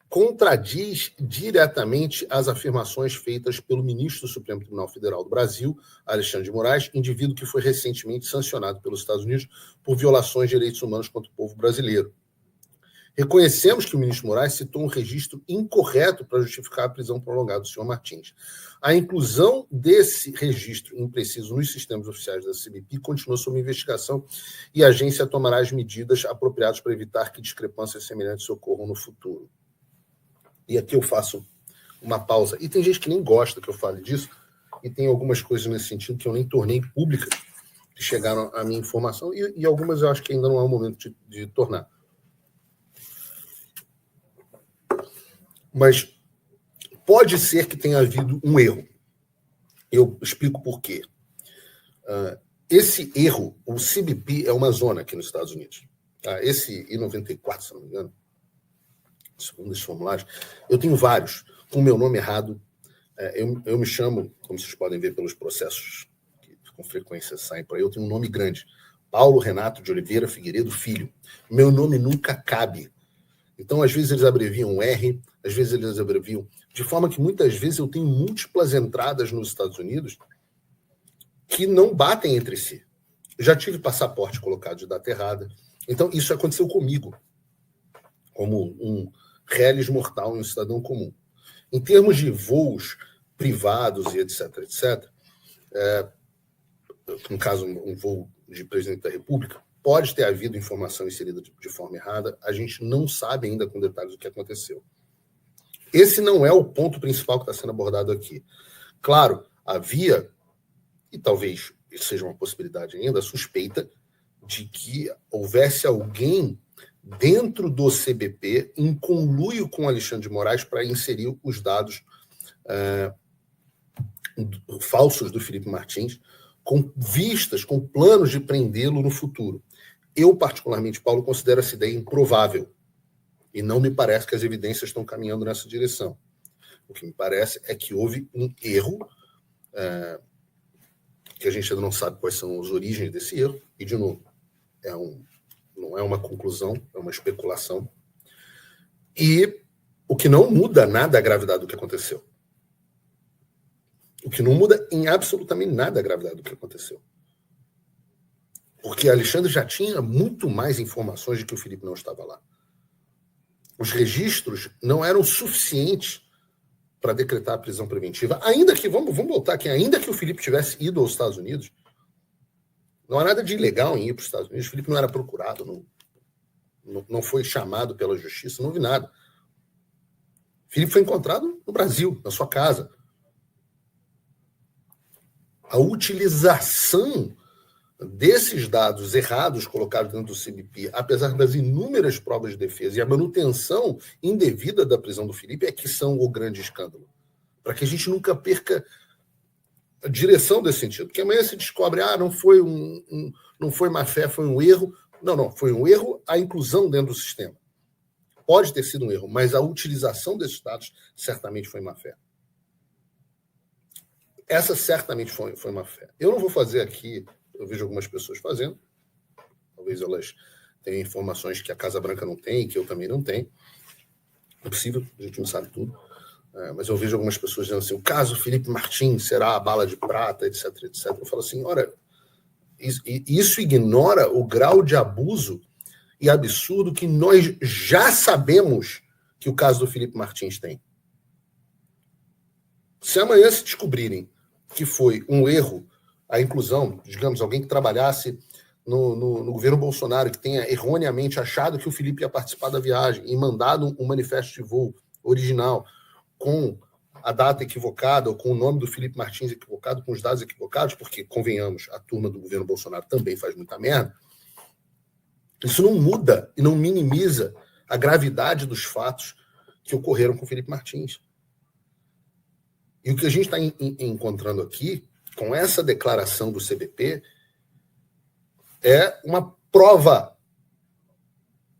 contradiz diretamente as afirmações feitas pelo ministro do Supremo Tribunal Federal do Brasil, Alexandre de Moraes, indivíduo que foi recentemente sancionado pelos Estados Unidos por violações de direitos humanos contra o povo brasileiro. Reconhecemos que o ministro Moraes citou um registro incorreto para justificar a prisão prolongada do senhor Martins. A inclusão desse registro impreciso nos sistemas oficiais da CBP continua sob investigação e a agência tomará as medidas apropriadas para evitar que discrepâncias semelhantes ocorram no futuro. E aqui eu faço uma pausa. E tem gente que nem gosta que eu fale disso, e tem algumas coisas nesse sentido que eu nem tornei públicas, que chegaram à minha informação, e algumas eu acho que ainda não é o momento de tornar. Mas pode ser que tenha havido um erro. Eu explico por quê. Esse erro, o CBP é uma zona aqui nos Estados Unidos. Tá? Esse I-94, se não me engano, segundo esses formulários, eu tenho vários com o meu nome errado. Eu me chamo, como vocês podem ver pelos processos que com frequência saem por aí, eu tenho um nome grande. Paulo Renato de Oliveira Figueiredo Filho. Meu nome nunca cabe. Então, às vezes, eles abreviam R, às vezes eles abreviam, de forma que muitas vezes eu tenho múltiplas entradas nos Estados Unidos que não batem entre si. Eu já tive passaporte colocado de data errada. Então, isso aconteceu comigo, como um réis mortal, um cidadão comum. Em termos de voos privados e etc., no caso, um voo de presidente da República, pode ter havido informação inserida de forma errada, a gente não sabe ainda com detalhes o que aconteceu. Esse não é o ponto principal que está sendo abordado aqui. Claro, havia, e talvez isso seja uma possibilidade ainda, a suspeita de que houvesse alguém dentro do CBP em conluio com Alexandre de Moraes para inserir os dados falsos do Felipe Martins, com vistas, com planos de prendê-lo no futuro. Eu, particularmente, Paulo, considero essa ideia improvável. E não me parece que as evidências estão caminhando nessa direção. O que me parece é que houve um erro, que a gente ainda não sabe quais são as origens desse erro, e, de novo, não é uma conclusão, é uma especulação. E o que não muda nada a gravidade do que aconteceu. O que não muda em absolutamente nada a gravidade do que aconteceu. Porque Alexandre já tinha muito mais informações de que o Felipe não estava lá. Os registros não eram suficientes para decretar a prisão preventiva. Ainda que, vamos voltar aqui, ainda que o Felipe tivesse ido aos Estados Unidos, não há nada de ilegal em ir para os Estados Unidos. O Felipe não era procurado, não foi chamado pela justiça, não houve nada. O Felipe foi encontrado no Brasil, na sua casa. A utilização desses dados errados colocados dentro do CBP, apesar das inúmeras provas de defesa e a manutenção indevida da prisão do Felipe, é que são o grande escândalo. Para que a gente nunca perca a direção desse sentido. Porque amanhã se descobre, não foi má fé, foi um erro. Não, foi um erro a inclusão dentro do sistema. Pode ter sido um erro, mas a utilização desses dados certamente foi má fé. Essa certamente foi má fé. Eu não vou fazer aqui, eu vejo algumas pessoas fazendo, talvez elas tenham informações que a Casa Branca não tem, que eu também não tenho. É possível, a gente não sabe tudo. Mas eu vejo algumas pessoas dizendo assim, o caso Felipe Martins será a bala de prata, etc, etc. Eu falo assim, ora, isso ignora o grau de abuso e absurdo que nós já sabemos que o caso do Felipe Martins tem. Se amanhã se descobrirem que foi um erro a inclusão, digamos, alguém que trabalhasse no governo Bolsonaro, que tenha erroneamente achado que o Felipe ia participar da viagem e mandado um manifesto de voo original com a data equivocada ou com o nome do Felipe Martins equivocado, com os dados equivocados, porque, convenhamos, a turma do governo Bolsonaro também faz muita merda, isso não muda e não minimiza a gravidade dos fatos que ocorreram com o Felipe Martins. E o que a gente está encontrando aqui, com essa declaração do CBP, é uma prova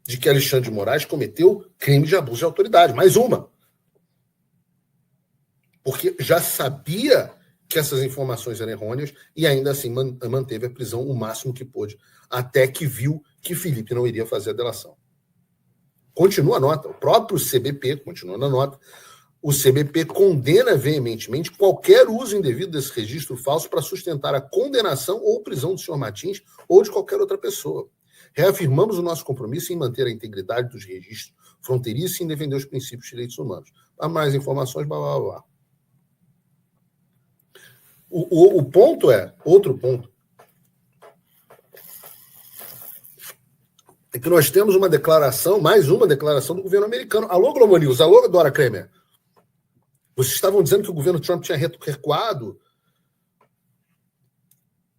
de que Alexandre de Moraes cometeu crime de abuso de autoridade. Mais uma. Porque já sabia que essas informações eram errôneas e ainda assim manteve a prisão o máximo que pôde, até que viu que Felipe não iria fazer a delação. Continua a nota. O próprio CBP, continua na nota, o CBP condena veementemente qualquer uso indevido desse registro falso para sustentar a condenação ou prisão do senhor Martins ou de qualquer outra pessoa. Reafirmamos o nosso compromisso em manter a integridade dos registros fronteiriços e em defender os princípios de direitos humanos. Há mais informações, blá, blá, blá. O ponto outro ponto, é que nós temos uma declaração, mais uma declaração do governo americano. Alô, Globo News, alô, Dora Kramer. Vocês estavam dizendo que o governo Trump tinha recuado.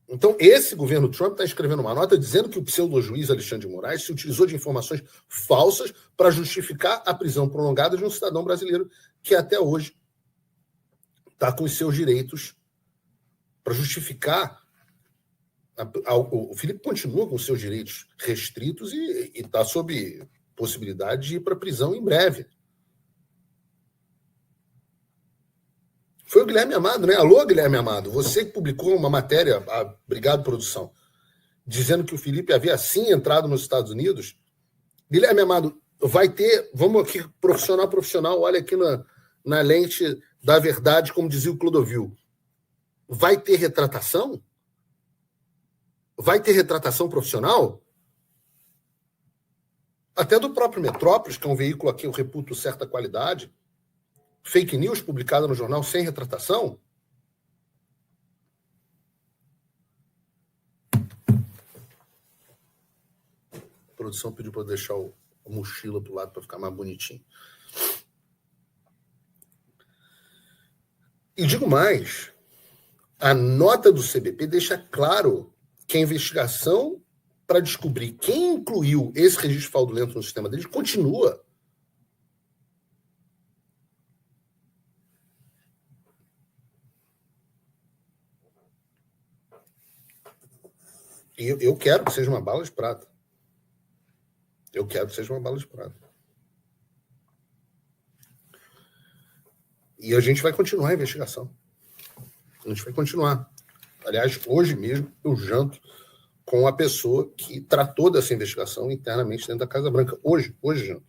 Então, esse governo Trump está escrevendo uma nota dizendo que o pseudo-juiz Alexandre de Moraes se utilizou de informações falsas para justificar a prisão prolongada de um cidadão brasileiro que até hoje está com os seus direitos para justificar. O Felipe continua com os seus direitos restritos e está sob possibilidade de ir para a prisão em breve. Foi o Guilherme Amado, né? Alô, Guilherme Amado, você que publicou uma matéria, obrigado, produção, dizendo que o Felipe havia sim entrado nos Estados Unidos. Guilherme Amado, vai ter, vamos aqui, profissional, olha aqui na lente da verdade, como dizia o Clodovil. Vai ter retratação? Vai ter retratação profissional? Até do próprio Metrópolis, que é um veículo aqui, eu reputo certa qualidade. Fake news publicada no jornal sem retratação? A produção pediu para deixar a mochila para o lado para ficar mais bonitinho. E digo mais, A nota do CBP deixa claro que a investigação para descobrir quem incluiu esse registro fraudulento no sistema deles continua. E eu quero que seja uma bala de prata. Eu quero que seja uma bala de prata. E a gente vai continuar a investigação. A gente vai continuar. Aliás, hoje mesmo eu janto com a pessoa que tratou dessa investigação internamente dentro da Casa Branca. Hoje janto.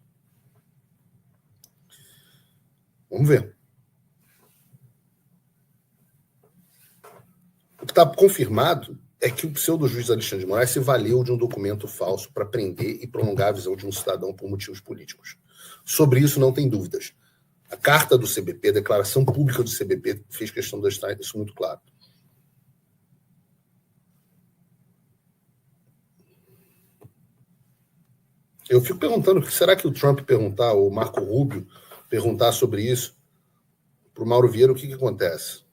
Vamos ver. O que está confirmado é que o pseudo-juiz Alexandre de Moraes se valeu de um documento falso para prender e prolongar a visão de um cidadão por motivos políticos. Sobre isso não tem dúvidas. A carta do CBP, a declaração pública do CBP, fez questão de deixar isso muito claro. Eu fico perguntando, será que o Trump perguntar, ou o Marco Rubio perguntar sobre isso para o Mauro Vieira, o que acontece?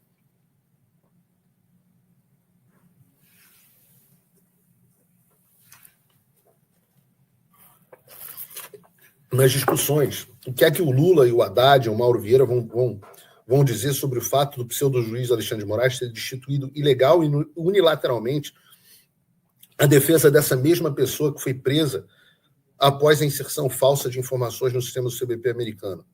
Nas discussões, o que é que o Lula e o Haddad, o Mauro Vieira vão dizer sobre o fato do pseudo-juiz Alexandre de Moraes ter destituído ilegal e unilateralmente a defesa dessa mesma pessoa que foi presa após a inserção falsa de informações no sistema do CBP americano?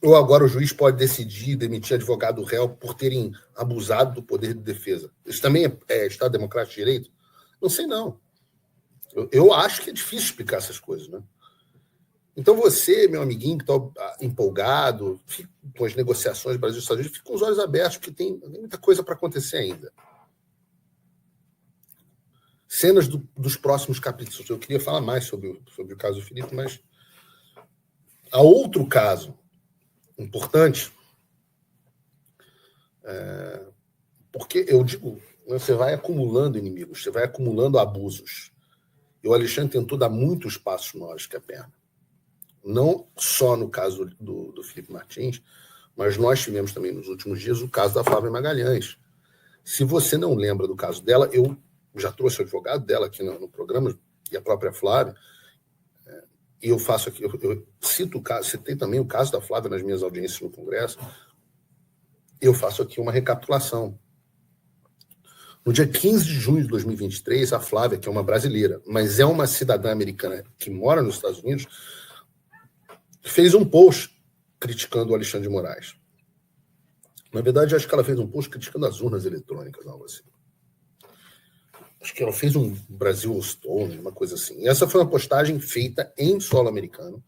Ou agora o juiz pode decidir demitir advogado réu por terem abusado do poder de defesa? Isso também é Estado Democrático de Direito? Não sei, não. Eu acho que é difícil explicar essas coisas, né? Então você, meu amiguinho que está empolgado com as negociações do Brasil e Estados Unidos, fica com os olhos abertos, porque tem muita coisa para acontecer ainda. Cenas dos próximos capítulos. Eu queria falar mais sobre o caso do Felipe, mas há outro caso importante, porque eu digo, você vai acumulando inimigos, você vai acumulando abusos. E o Alexandre tentou dar muitos passos maiores que a perna. Não só no caso do Felipe Martins, mas nós tivemos também nos últimos dias o caso da Flávia Magalhães. Se você não lembra do caso dela, eu já trouxe o advogado dela aqui no programa, e a própria Flávia, e eu faço aqui, eu cito o caso, citei também o caso da Flávia nas minhas audiências no Congresso, eu faço aqui uma recapitulação. No dia 15 de junho de 2023, a Flávia, que é uma brasileira, mas é uma cidadã americana que mora nos Estados Unidos, fez um post criticando o Alexandre de Moraes. Na verdade, acho que ela fez um post criticando as urnas eletrônicas, algo assim. Acho que ela fez um Brasil Stone, uma coisa assim. E essa foi uma postagem feita em solo americano,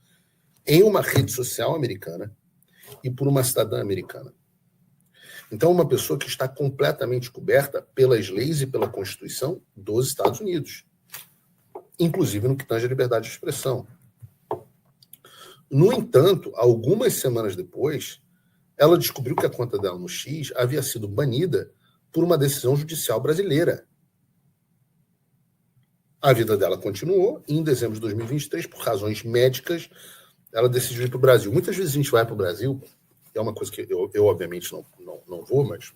em uma rede social americana e por uma cidadã americana. Então, uma pessoa que está completamente coberta pelas leis e pela Constituição dos Estados Unidos, inclusive no que tange a liberdade de expressão. No entanto, algumas semanas depois, ela descobriu que a conta dela no X havia sido banida por uma decisão judicial brasileira. A vida dela continuou e, em dezembro de 2023, por razões médicas, ela decidiu ir para o Brasil. Muitas vezes a gente vai para o Brasil, é uma coisa que eu obviamente não vou, mas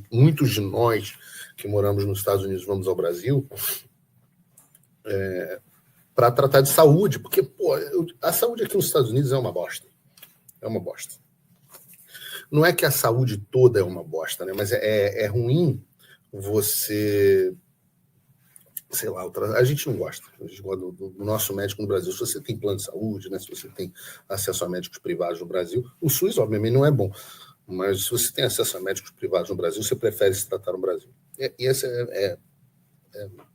muitos de nós que moramos nos Estados Unidos vamos ao Brasil para tratar de saúde, porque a saúde aqui nos Estados Unidos é uma bosta. É uma bosta. Não é que a saúde toda é uma bosta, né? Mas é ruim você... Sei lá, a gente não gosta. A gente gosta do nosso médico no Brasil. Se você tem plano de saúde, né? Se você tem acesso a médicos privados no Brasil, o SUS, obviamente, não é bom. Mas se você tem acesso a médicos privados no Brasil, você prefere se tratar no Brasil. E essa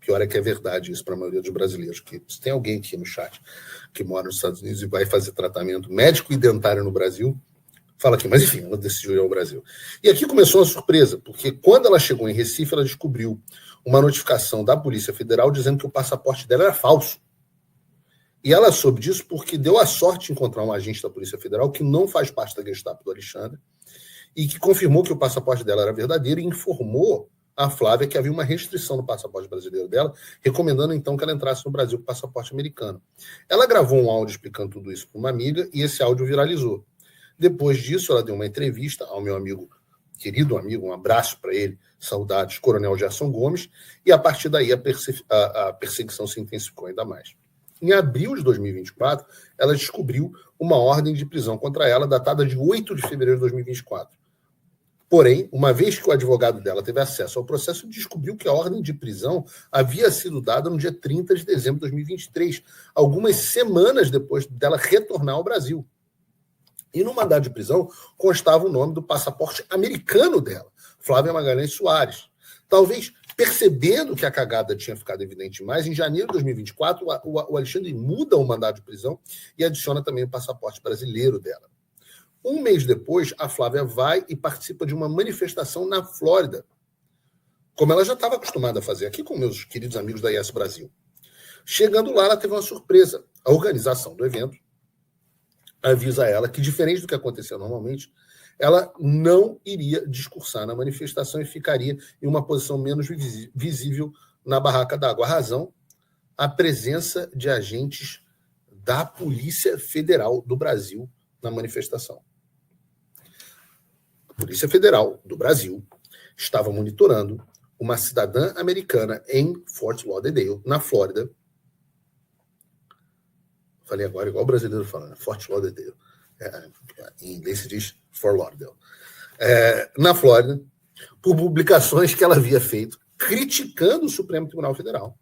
pior é que é verdade isso para a maioria dos brasileiros. Que se tem alguém aqui no chat que mora nos Estados Unidos e vai fazer tratamento médico e dentário no Brasil, fala aqui. Mas, enfim, ela decidiu ir ao Brasil. E aqui começou uma surpresa, porque quando ela chegou em Recife, ela descobriu uma notificação da Polícia Federal dizendo que o passaporte dela era falso. E ela soube disso porque deu a sorte de encontrar um agente da Polícia Federal que não faz parte da Gestapo do Alexandre e que confirmou que o passaporte dela era verdadeiro e informou a Flávia que havia uma restrição no passaporte brasileiro dela, recomendando então que ela entrasse no Brasil com passaporte americano. Ela gravou um áudio explicando tudo isso para uma amiga e esse áudio viralizou. Depois disso, ela deu uma entrevista ao meu amigo, querido amigo, um abraço para ele, saudades, Coronel Gerson Gomes, e a partir daí a perseguição se intensificou ainda mais. Em abril de 2024, ela descobriu uma ordem de prisão contra ela, datada de 8 de fevereiro de 2024. Porém, uma vez que o advogado dela teve acesso ao processo, descobriu que a ordem de prisão havia sido dada no dia 30 de dezembro de 2023, algumas semanas depois dela retornar ao Brasil. E no mandado de prisão constava o nome do passaporte americano dela, Flávia Magalhães Soares. Talvez percebendo que a cagada tinha ficado evidente demais, em janeiro de 2024, o Alexandre muda o mandado de prisão e adiciona também o passaporte brasileiro dela. Um mês depois, a Flávia vai e participa de uma manifestação na Flórida, como ela já estava acostumada a fazer aqui com meus queridos amigos da IS Brasil. Chegando lá, ela teve uma surpresa. A organização do evento avisa a ela que, diferente do que acontecia normalmente, ela não iria discursar na manifestação e ficaria em uma posição menos visível na barraca d'água. A razão, a presença de agentes da Polícia Federal do Brasil na manifestação. A Polícia Federal do Brasil estava monitorando uma cidadã americana em Fort Lauderdale, na Flórida. Falei agora igual o brasileiro fala, né? Fort Lauderdale. Em inglês se diz Fort Lauderdale. Na Flórida, por publicações que ela havia feito criticando o Supremo Tribunal Federal.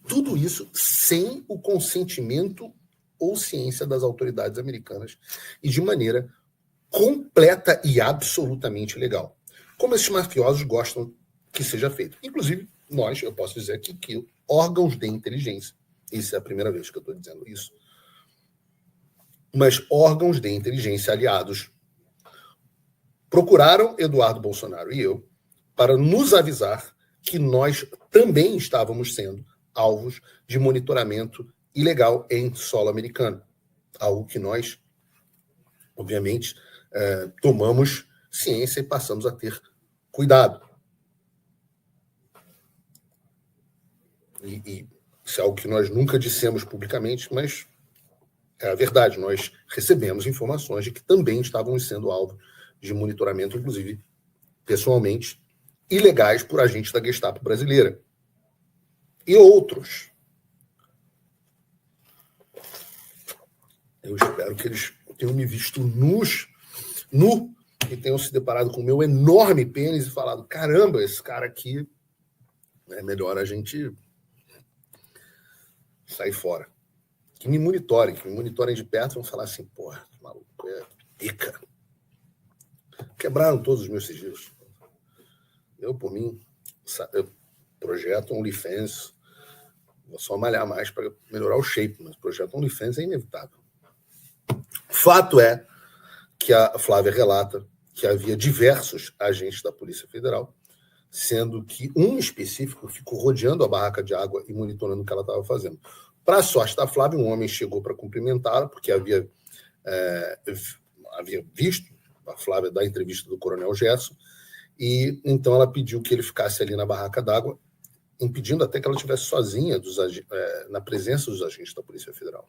Tudo isso sem o consentimento ou ciência das autoridades americanas e de maneira completa e absolutamente legal. Como esses mafiosos gostam que seja feito. Inclusive, eu posso dizer aqui que órgãos de inteligência, isso é a primeira vez que eu estou dizendo isso, mas órgãos de inteligência aliados procuraram Eduardo Bolsonaro e eu para nos avisar que nós também estávamos sendo alvos de monitoramento ilegal em solo americano. Algo que nós, obviamente, tomamos ciência e passamos a ter cuidado. E isso é algo que nós nunca dissemos publicamente, mas é a verdade. Nós recebemos informações de que também estávamos sendo alvo de monitoramento, inclusive, pessoalmente, ilegais por agentes da Gestapo brasileira. E outros. Eu espero que eles tenham me visto nu e tenham se deparado com o meu enorme pênis e falado, caramba, esse cara aqui é melhor a gente sair fora. Que me monitorem de perto, vão falar assim, porra, maluco, é pica. Quebraram todos os meus sigilos. Eu, por mim, projeto OnlyFans, vou só malhar mais para melhorar o shape, mas o projeto OnlyFans é inevitável. Fato é que a Flávia relata que havia diversos agentes da Polícia Federal, sendo que um específico ficou rodeando a barraca de água e monitorando o que ela estava fazendo. Para a sorte da Flávia, um homem chegou para cumprimentá-la, porque havia visto a Flávia dar a entrevista do Coronel Gerson, e então ela pediu que ele ficasse ali na barraca d'água, impedindo até que ela estivesse sozinha na presença dos agentes da Polícia Federal.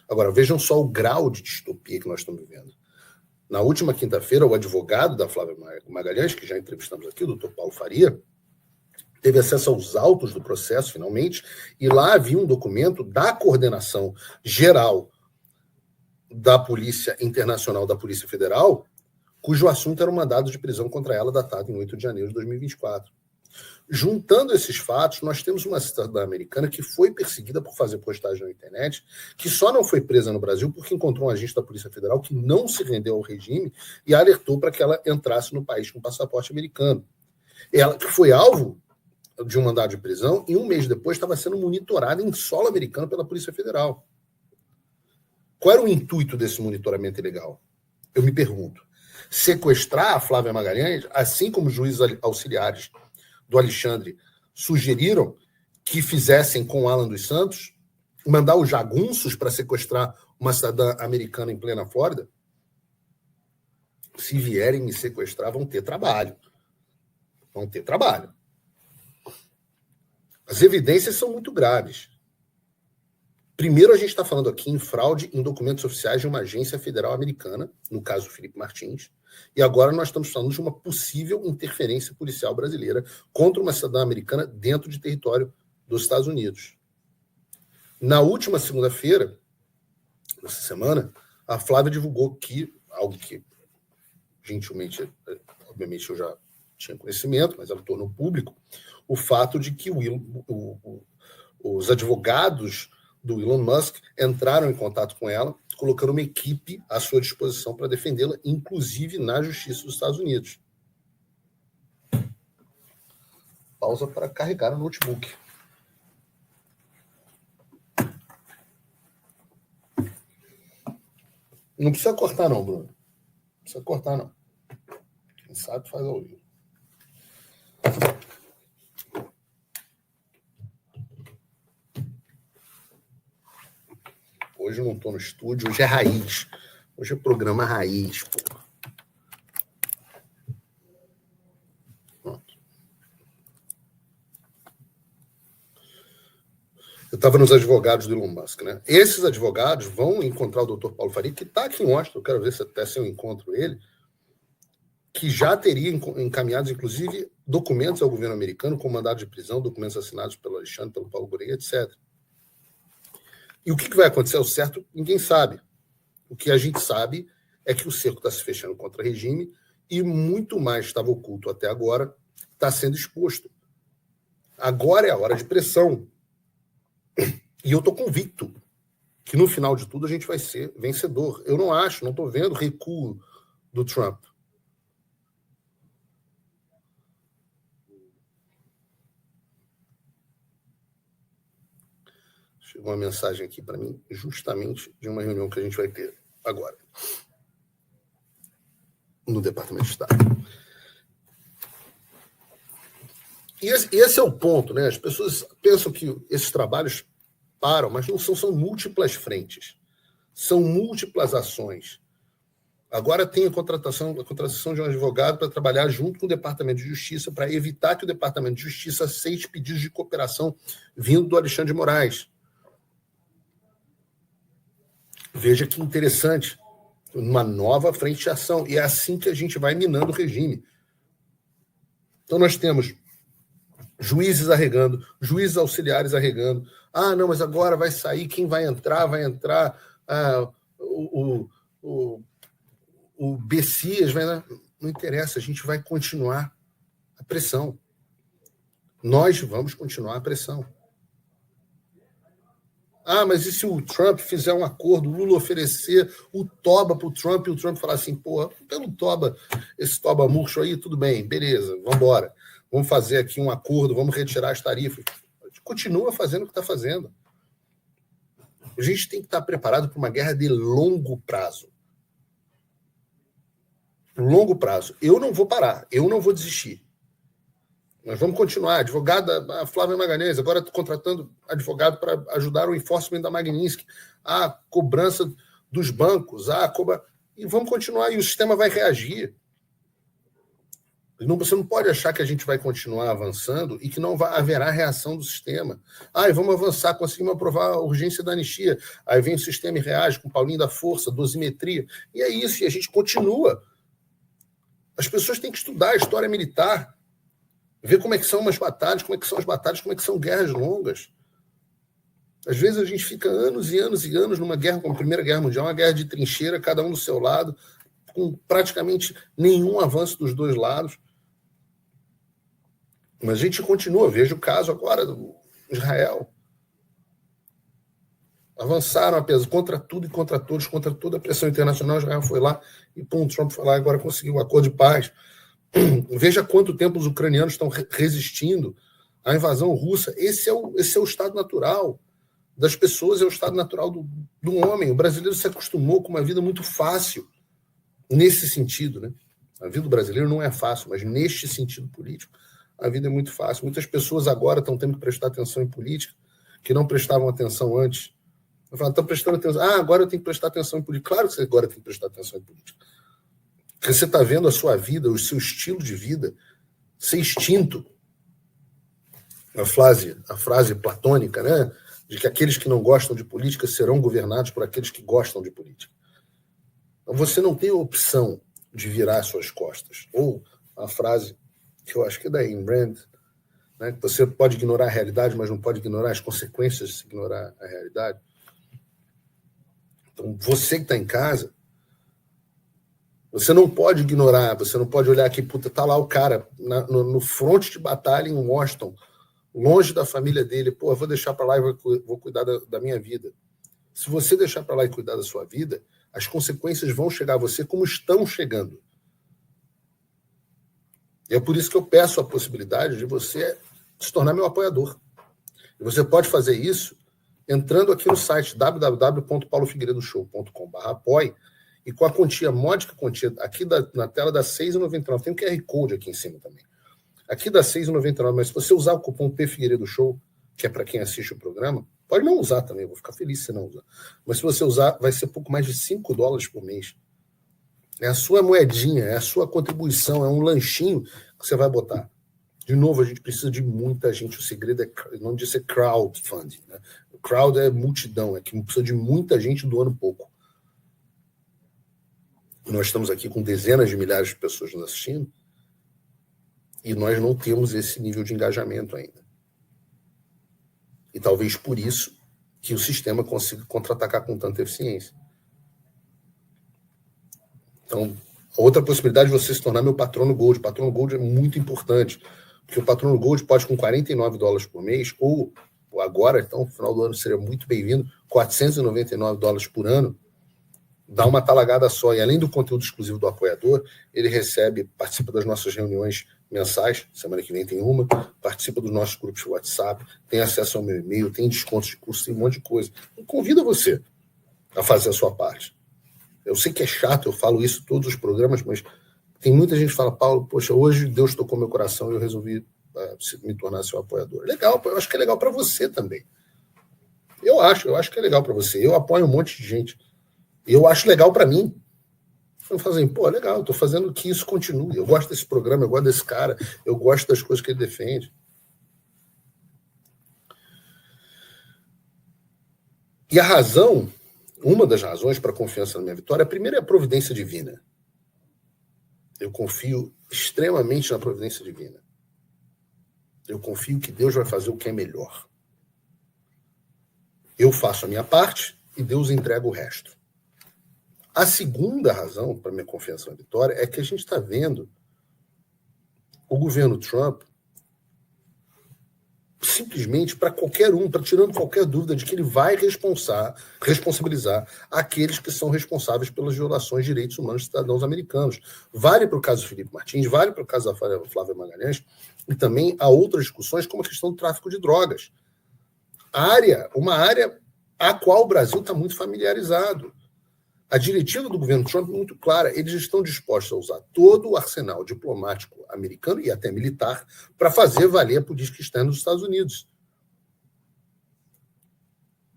Agora, vejam só o grau de distopia que nós estamos vivendo. Na última quinta-feira, o advogado da Flávia Magalhães, que já entrevistamos aqui, o Dr. Paulo Faria, teve acesso aos autos do processo, finalmente, e lá havia um documento da coordenação geral da Polícia Internacional da Polícia Federal, cujo assunto era um mandado de prisão contra ela datado em 8 de janeiro de 2024. Juntando esses fatos, nós temos uma cidadã americana que foi perseguida por fazer postagem na internet, que só não foi presa no Brasil porque encontrou um agente da Polícia Federal que não se rendeu ao regime e alertou para que ela entrasse no país com passaporte americano. Ela que foi alvo de um mandado de prisão e um mês depois estava sendo monitorada em solo americano pela Polícia Federal. Qual era o intuito desse monitoramento ilegal? Eu me pergunto. Sequestrar a Flávia Magalhães, assim como os juízes auxiliares do Alexandre sugeriram que fizessem com Alan dos Santos, mandar os jagunços para sequestrar uma cidadã americana em plena Flórida? Se vierem me sequestrar, vão ter trabalho. Vão ter trabalho. As evidências são muito graves. Primeiro, a gente está falando aqui em fraude em documentos oficiais de uma agência federal americana, no caso Felipe Martins, e agora nós estamos falando de uma possível interferência policial brasileira contra uma cidadã americana dentro de território dos Estados Unidos. Na última segunda-feira, nessa semana, a Flávia divulgou que, algo que gentilmente, obviamente eu já tinha conhecimento, mas ela tornou público, o fato de que os advogados do Elon Musk entraram em contato com ela, colocando uma equipe à sua disposição para defendê-la, inclusive na Justiça dos Estados Unidos. Pausa para carregar o notebook. Não precisa cortar não, Bruno. Não precisa cortar não. Quem sabe faz ao vivo. Hoje eu não estou no estúdio, hoje é raiz. Hoje é programa raiz, pô. Pronto. Eu estava nos advogados do Elon Musk, né? Esses advogados vão encontrar o Dr. Paulo Faria, que está aqui em Washington, eu quero ver se até se eu encontro ele, que já teria encaminhado, inclusive, documentos ao governo americano com mandado de prisão, documentos assinados pelo Alexandre, pelo Paulo Gurgel, etc. E o que vai acontecer ao certo, ninguém sabe. O que a gente sabe é que o cerco está se fechando contra o regime e muito mais estava oculto até agora, está sendo exposto. Agora é a hora de pressão. E eu estou convicto que no final de tudo a gente vai ser vencedor. Eu não acho, não estou vendo recuo do Trump. Chegou uma mensagem aqui para mim, justamente de uma reunião que a gente vai ter agora, no Departamento de Estado. E esse é o ponto, né? As pessoas pensam que esses trabalhos param, mas não são múltiplas frentes, são múltiplas ações. Agora tem a contratação de um advogado para trabalhar junto com o Departamento de Justiça para evitar que o Departamento de Justiça aceite pedidos de cooperação vindo do Alexandre de Moraes. Veja que interessante, uma nova frente de ação. E é assim que a gente vai minando o regime. Então nós temos juízes arregando, juízes auxiliares arregando. Ah, não, mas agora vai sair, quem vai entrar o Bessias, não interessa, a gente vai continuar a pressão. Nós vamos continuar a pressão. Ah, mas e se o Trump fizer um acordo, o Lula oferecer o toba para o Trump e o Trump falar assim, pô, pelo toba, esse toba murcho aí, tudo bem, beleza, vamos embora. Vamos fazer aqui um acordo, vamos retirar as tarifas. A gente continua fazendo o que está fazendo. A gente tem que estar preparado para uma guerra de longo prazo. Longo prazo. Eu não vou parar, eu não vou desistir. Nós vamos continuar. Advogada, a Flávia Magalhães, agora contratando advogado para ajudar o enforcement da Magnitsky, a cobrança dos bancos, e vamos continuar, e o sistema vai reagir. Você não pode achar que a gente vai continuar avançando e que não haverá reação do sistema. E vamos avançar, conseguimos aprovar a urgência da anistia. Aí vem o sistema e reage com Paulinho da Força, dosimetria. E é isso, e a gente continua. As pessoas têm que estudar a história militar, ver como é que são umas batalhas, como é que são as batalhas, como é que são guerras longas. Às vezes a gente fica anos e anos e anos numa guerra como a Primeira Guerra Mundial, uma guerra de trincheira, cada um do seu lado, com praticamente nenhum avanço dos dois lados. Mas a gente continua. Veja o caso agora do Israel. Avançaram contra tudo e contra todos, contra toda a pressão internacional. Israel foi lá e Trump foi lá e agora conseguiu um acordo de paz. Veja quanto tempo os ucranianos estão resistindo à invasão russa. Esse é o estado natural das pessoas, é o estado natural do homem. O brasileiro se acostumou com uma vida muito fácil nesse sentido, né? A vida do brasileiro não é fácil, mas neste sentido político, a vida é muito fácil. Muitas pessoas agora estão tendo que prestar atenção em política, que não prestavam atenção antes. Eu falo, estão prestando atenção. Agora eu tenho que prestar atenção em política. Claro que você agora tem que prestar atenção em política. Porque você está vendo a sua vida, o seu estilo de vida ser extinto. A frase platônica, né? de que aqueles que não gostam de política serão governados por aqueles que gostam de política. Então, você não tem a opção de virar suas costas. Ou a frase que eu acho que é da Ayn Rand, né, que você pode ignorar a realidade, mas não pode ignorar as consequências de se ignorar a realidade. Então, você que está em casa, você não pode ignorar, você não pode olhar aqui, puta, tá lá o cara no fronte de batalha em Washington, longe da família dele, pô, eu vou deixar para lá e vou cuidar da minha vida. Se você deixar para lá e cuidar da sua vida, as consequências vão chegar a você como estão chegando. E é por isso que eu peço a possibilidade de você se tornar meu apoiador. E você pode fazer isso entrando aqui no site www.paulofigueiredoshow.com/apoie e com a quantia, módica quantia, aqui na tela dá R$ 6,99. Tem um QR Code aqui em cima também. Aqui dá R$ 6,99, mas se você usar o cupom PFigueiredoShow, que é para quem assiste o programa, pode não usar também, eu vou ficar feliz se não usar. Mas se você usar, vai ser pouco mais de $5 por mês. É a sua moedinha, é a sua contribuição, é um lanchinho que você vai botar. De novo, a gente precisa de muita gente. O segredo é, o nome disso é crowdfunding. Né? O crowd é multidão, é que precisa de muita gente doando pouco. Nós estamos aqui com dezenas de milhares de pessoas nos assistindo e nós não temos esse nível de engajamento ainda. E talvez por isso que o sistema consiga contra-atacar com tanta eficiência. Então, a outra possibilidade é você se tornar meu patrono Gold. O patrono Gold é muito importante, porque o patrono Gold pode, com $49 por mês, ou agora, então, no final do ano seria muito bem-vindo, $499 por ano, dá uma talagada só. E além do conteúdo exclusivo do apoiador, ele participa das nossas reuniões mensais, semana que vem tem uma, participa dos nossos grupos de WhatsApp, tem acesso ao meu e-mail, tem descontos de curso, tem um monte de coisa. Eu convido você a fazer a sua parte. Eu sei que é chato, eu falo isso em todos os programas, mas tem muita gente que fala, Paulo, poxa, hoje Deus tocou meu coração e eu resolvi me tornar seu apoiador. Legal, eu acho que é legal para você também. Eu acho que é legal para você. Eu apoio um monte de gente. Eu acho legal para mim. Eu falo assim, pô, legal, eu tô fazendo que isso continue. Eu gosto desse programa, eu gosto desse cara, eu gosto das coisas que ele defende. E a razão, uma das razões para a confiança na minha vitória, a primeira é a providência divina. Eu confio extremamente na providência divina. Eu confio que Deus vai fazer o que é melhor. Eu faço a minha parte e Deus entrega o resto. A segunda razão para minha confiança na vitória é que a gente está vendo o governo Trump simplesmente para qualquer um, para tirando qualquer dúvida de que ele vai responsabilizar aqueles que são responsáveis pelas violações de direitos humanos de cidadãos americanos. Vale para o caso do Felipe Martins, vale para o caso da Flávia Magalhães, e também há outras discussões como a questão do tráfico de drogas. Uma área a qual o Brasil está muito familiarizado. A diretiva do governo Trump é muito clara. Eles estão dispostos a usar todo o arsenal diplomático americano e até militar para fazer valer a política externa dos Estados Unidos.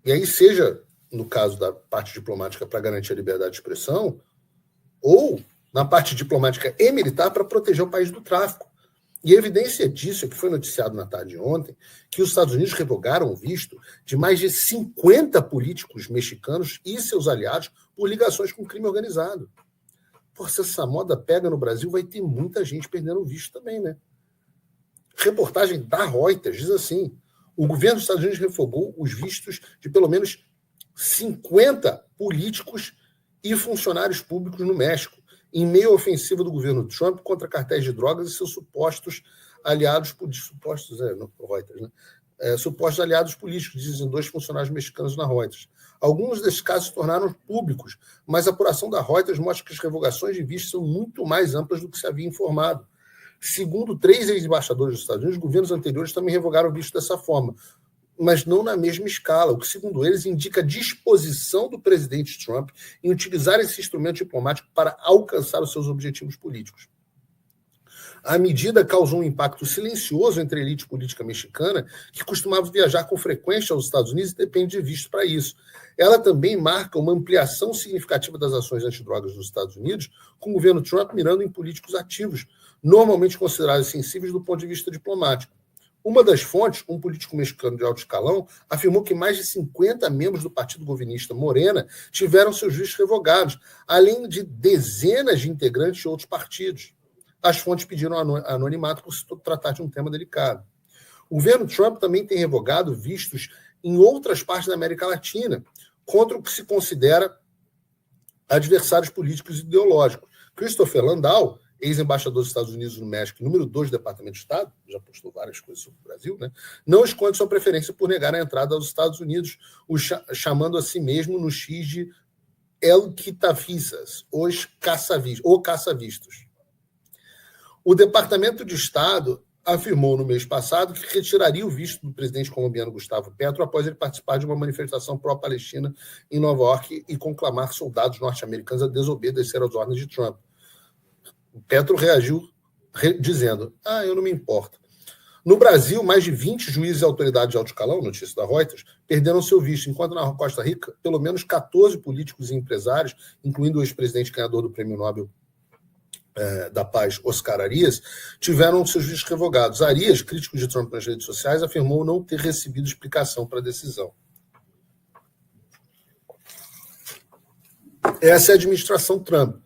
E aí, seja no caso da parte diplomática para garantir a liberdade de expressão, ou na parte diplomática e militar para proteger o país do tráfico. E a evidência disso é que foi noticiado na tarde de ontem que os Estados Unidos revogaram o visto de mais de 50 políticos mexicanos e seus aliados por ligações com crime organizado. Pô, se essa moda pega no Brasil, vai ter muita gente perdendo o visto também, né? Reportagem da Reuters diz assim, o governo dos Estados Unidos revogou os vistos de pelo menos 50 políticos e funcionários públicos no México, em meio à ofensiva do governo Trump contra cartéis de drogas e seus supostos aliados políticos. Reuters, né? Supostos aliados políticos, dizem 2 funcionários mexicanos na Reuters. Alguns desses casos se tornaram públicos, mas a apuração da Reuters mostra que as revogações de vistos são muito mais amplas do que se havia informado. Segundo 3 ex-embaixadores dos Estados Unidos, governos anteriores também revogaram o visto dessa forma, mas não na mesma escala, o que, segundo eles, indica a disposição do presidente Trump em utilizar esse instrumento diplomático para alcançar os seus objetivos políticos. A medida causou um impacto silencioso entre a elite política mexicana, que costumava viajar com frequência aos Estados Unidos e depende de visto para isso. Ela também marca uma ampliação significativa das ações antidrogas dos Estados Unidos, com o governo Trump mirando em políticos ativos, normalmente considerados sensíveis do ponto de vista diplomático. Uma das fontes, um político mexicano de alto escalão, afirmou que mais de 50 membros do partido governista Morena tiveram seus vistos revogados, além de dezenas de integrantes de outros partidos. As fontes pediram anonimato por se tratar de um tema delicado. O governo Trump também tem revogado vistos em outras partes da América Latina, contra o que se considera adversários políticos e ideológicos. Christopher Landau, ex-embaixador dos Estados Unidos no México, número 2 do Departamento de Estado, já postou várias coisas sobre o Brasil, né? Não esconde sua preferência por negar a entrada aos Estados Unidos, chamando a si mesmo no X de El Quitavistas, ou caça-vistos. O Departamento de Estado afirmou no mês passado que retiraria o visto do presidente colombiano Gustavo Petro após ele participar de uma manifestação pró-Palestina em Nova York e conclamar soldados norte-americanos a desobedecer às ordens de Trump. Petro reagiu dizendo, eu não me importo. No Brasil, mais de 20 juízes e autoridades de alto escalão, notícia da Reuters, perderam seu visto, enquanto na Costa Rica, pelo menos 14 políticos e empresários, incluindo o ex-presidente ganhador do Prêmio Nobel da Paz, Oscar Arias, tiveram seus vistos revogados. Arias, crítico de Trump nas redes sociais, afirmou não ter recebido explicação para a decisão. Essa é a administração Trump.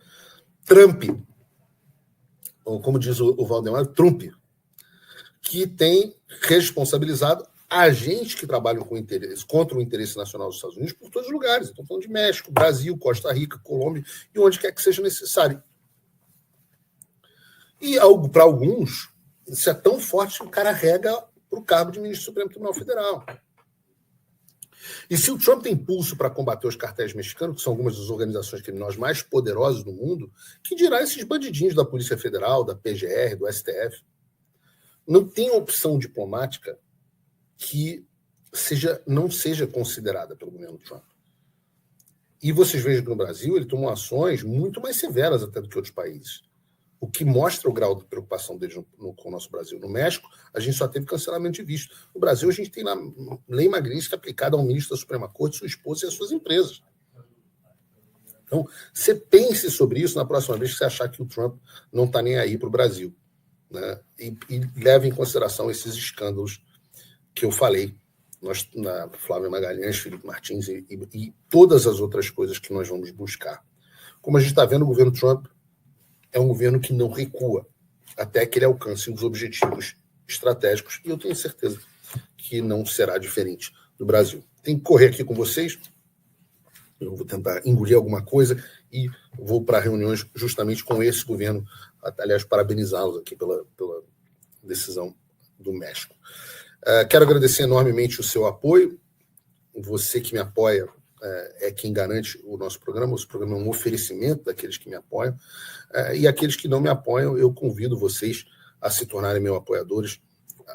Ou como diz o Valdemar, Trump, que tem responsabilizado agentes que trabalham com interesse, contra o interesse nacional dos Estados Unidos por todos os lugares. Estou falando de México, Brasil, Costa Rica, Colômbia e onde quer que seja necessário. E para alguns, isso é tão forte que o cara rega para o cargo de ministro do Supremo Tribunal Federal. E se o Trump tem pulso para combater os cartéis mexicanos, que são algumas das organizações criminosas mais poderosas do mundo, que dirá esses bandidinhos da Polícia Federal, da PGR, do STF? Não tem opção diplomática que não seja considerada pelo governo Trump. E vocês vejam que no Brasil ele tomou ações muito mais severas até do que outros países. O que mostra o grau de preocupação deles com o nosso Brasil. No México, a gente só teve cancelamento de visto. No Brasil, a gente tem a lei Magnitsky aplicada ao ministro da Suprema Corte, sua esposa e as suas empresas. Então, você pense sobre isso na próxima vez que você achar que o Trump não está nem aí para o Brasil. Né? E leve em consideração esses escândalos que eu falei, na Flávia Magalhães, Felipe Martins e todas as outras coisas que nós vamos buscar. Como a gente está vendo, o governo Trump é um governo que não recua até que ele alcance os objetivos estratégicos, e eu tenho certeza que não será diferente do Brasil. Tenho que correr aqui com vocês, eu vou tentar engolir alguma coisa e vou para reuniões justamente com esse governo, aliás, parabenizá-los aqui pela decisão do México. Quero agradecer enormemente o seu apoio, você que me apoia é quem garante o nosso programa é um oferecimento daqueles que me apoiam, e aqueles que não me apoiam, eu convido vocês a se tornarem meus apoiadores,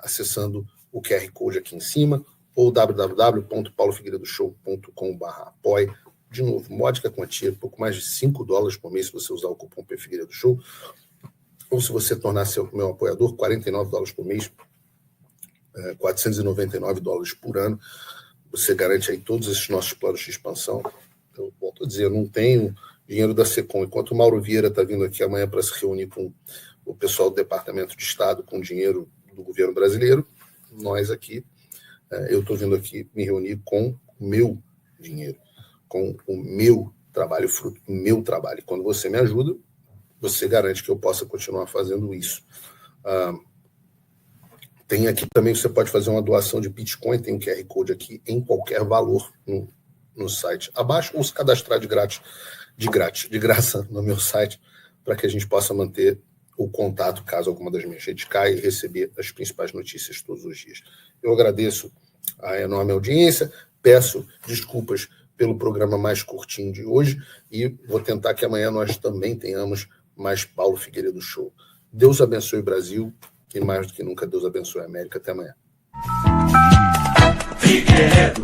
acessando o QR Code aqui em cima, ou www.paulofigueiredoshow.com/apoie. De novo, módica quantia, pouco mais de $5 por mês se você usar o cupom Figueiredo Show, ou se você tornar meu apoiador, $49 por mês, $499 por ano, você garante aí todos esses nossos planos de expansão. Eu volto a dizer, eu não tenho dinheiro da SECOM. Enquanto o Mauro Vieira está vindo aqui amanhã para se reunir com o pessoal do Departamento de Estado com dinheiro do governo brasileiro, nós aqui, eu estou vindo aqui me reunir com o meu dinheiro, com o meu trabalho, fruto do meu trabalho. Quando você me ajuda, você garante que eu possa continuar fazendo isso. Tem aqui também, você pode fazer uma doação de Bitcoin, tem um QR Code aqui em qualquer valor no site abaixo, ou se cadastrar de graça no meu site, para que a gente possa manter o contato caso alguma das minhas redes caia e receber as principais notícias todos os dias. Eu agradeço a enorme audiência, peço desculpas pelo programa mais curtinho de hoje e vou tentar que amanhã nós também tenhamos mais Paulo Figueiredo Show. Deus abençoe o Brasil. E mais do que nunca, Deus abençoe a América. Até amanhã. Figueiredo.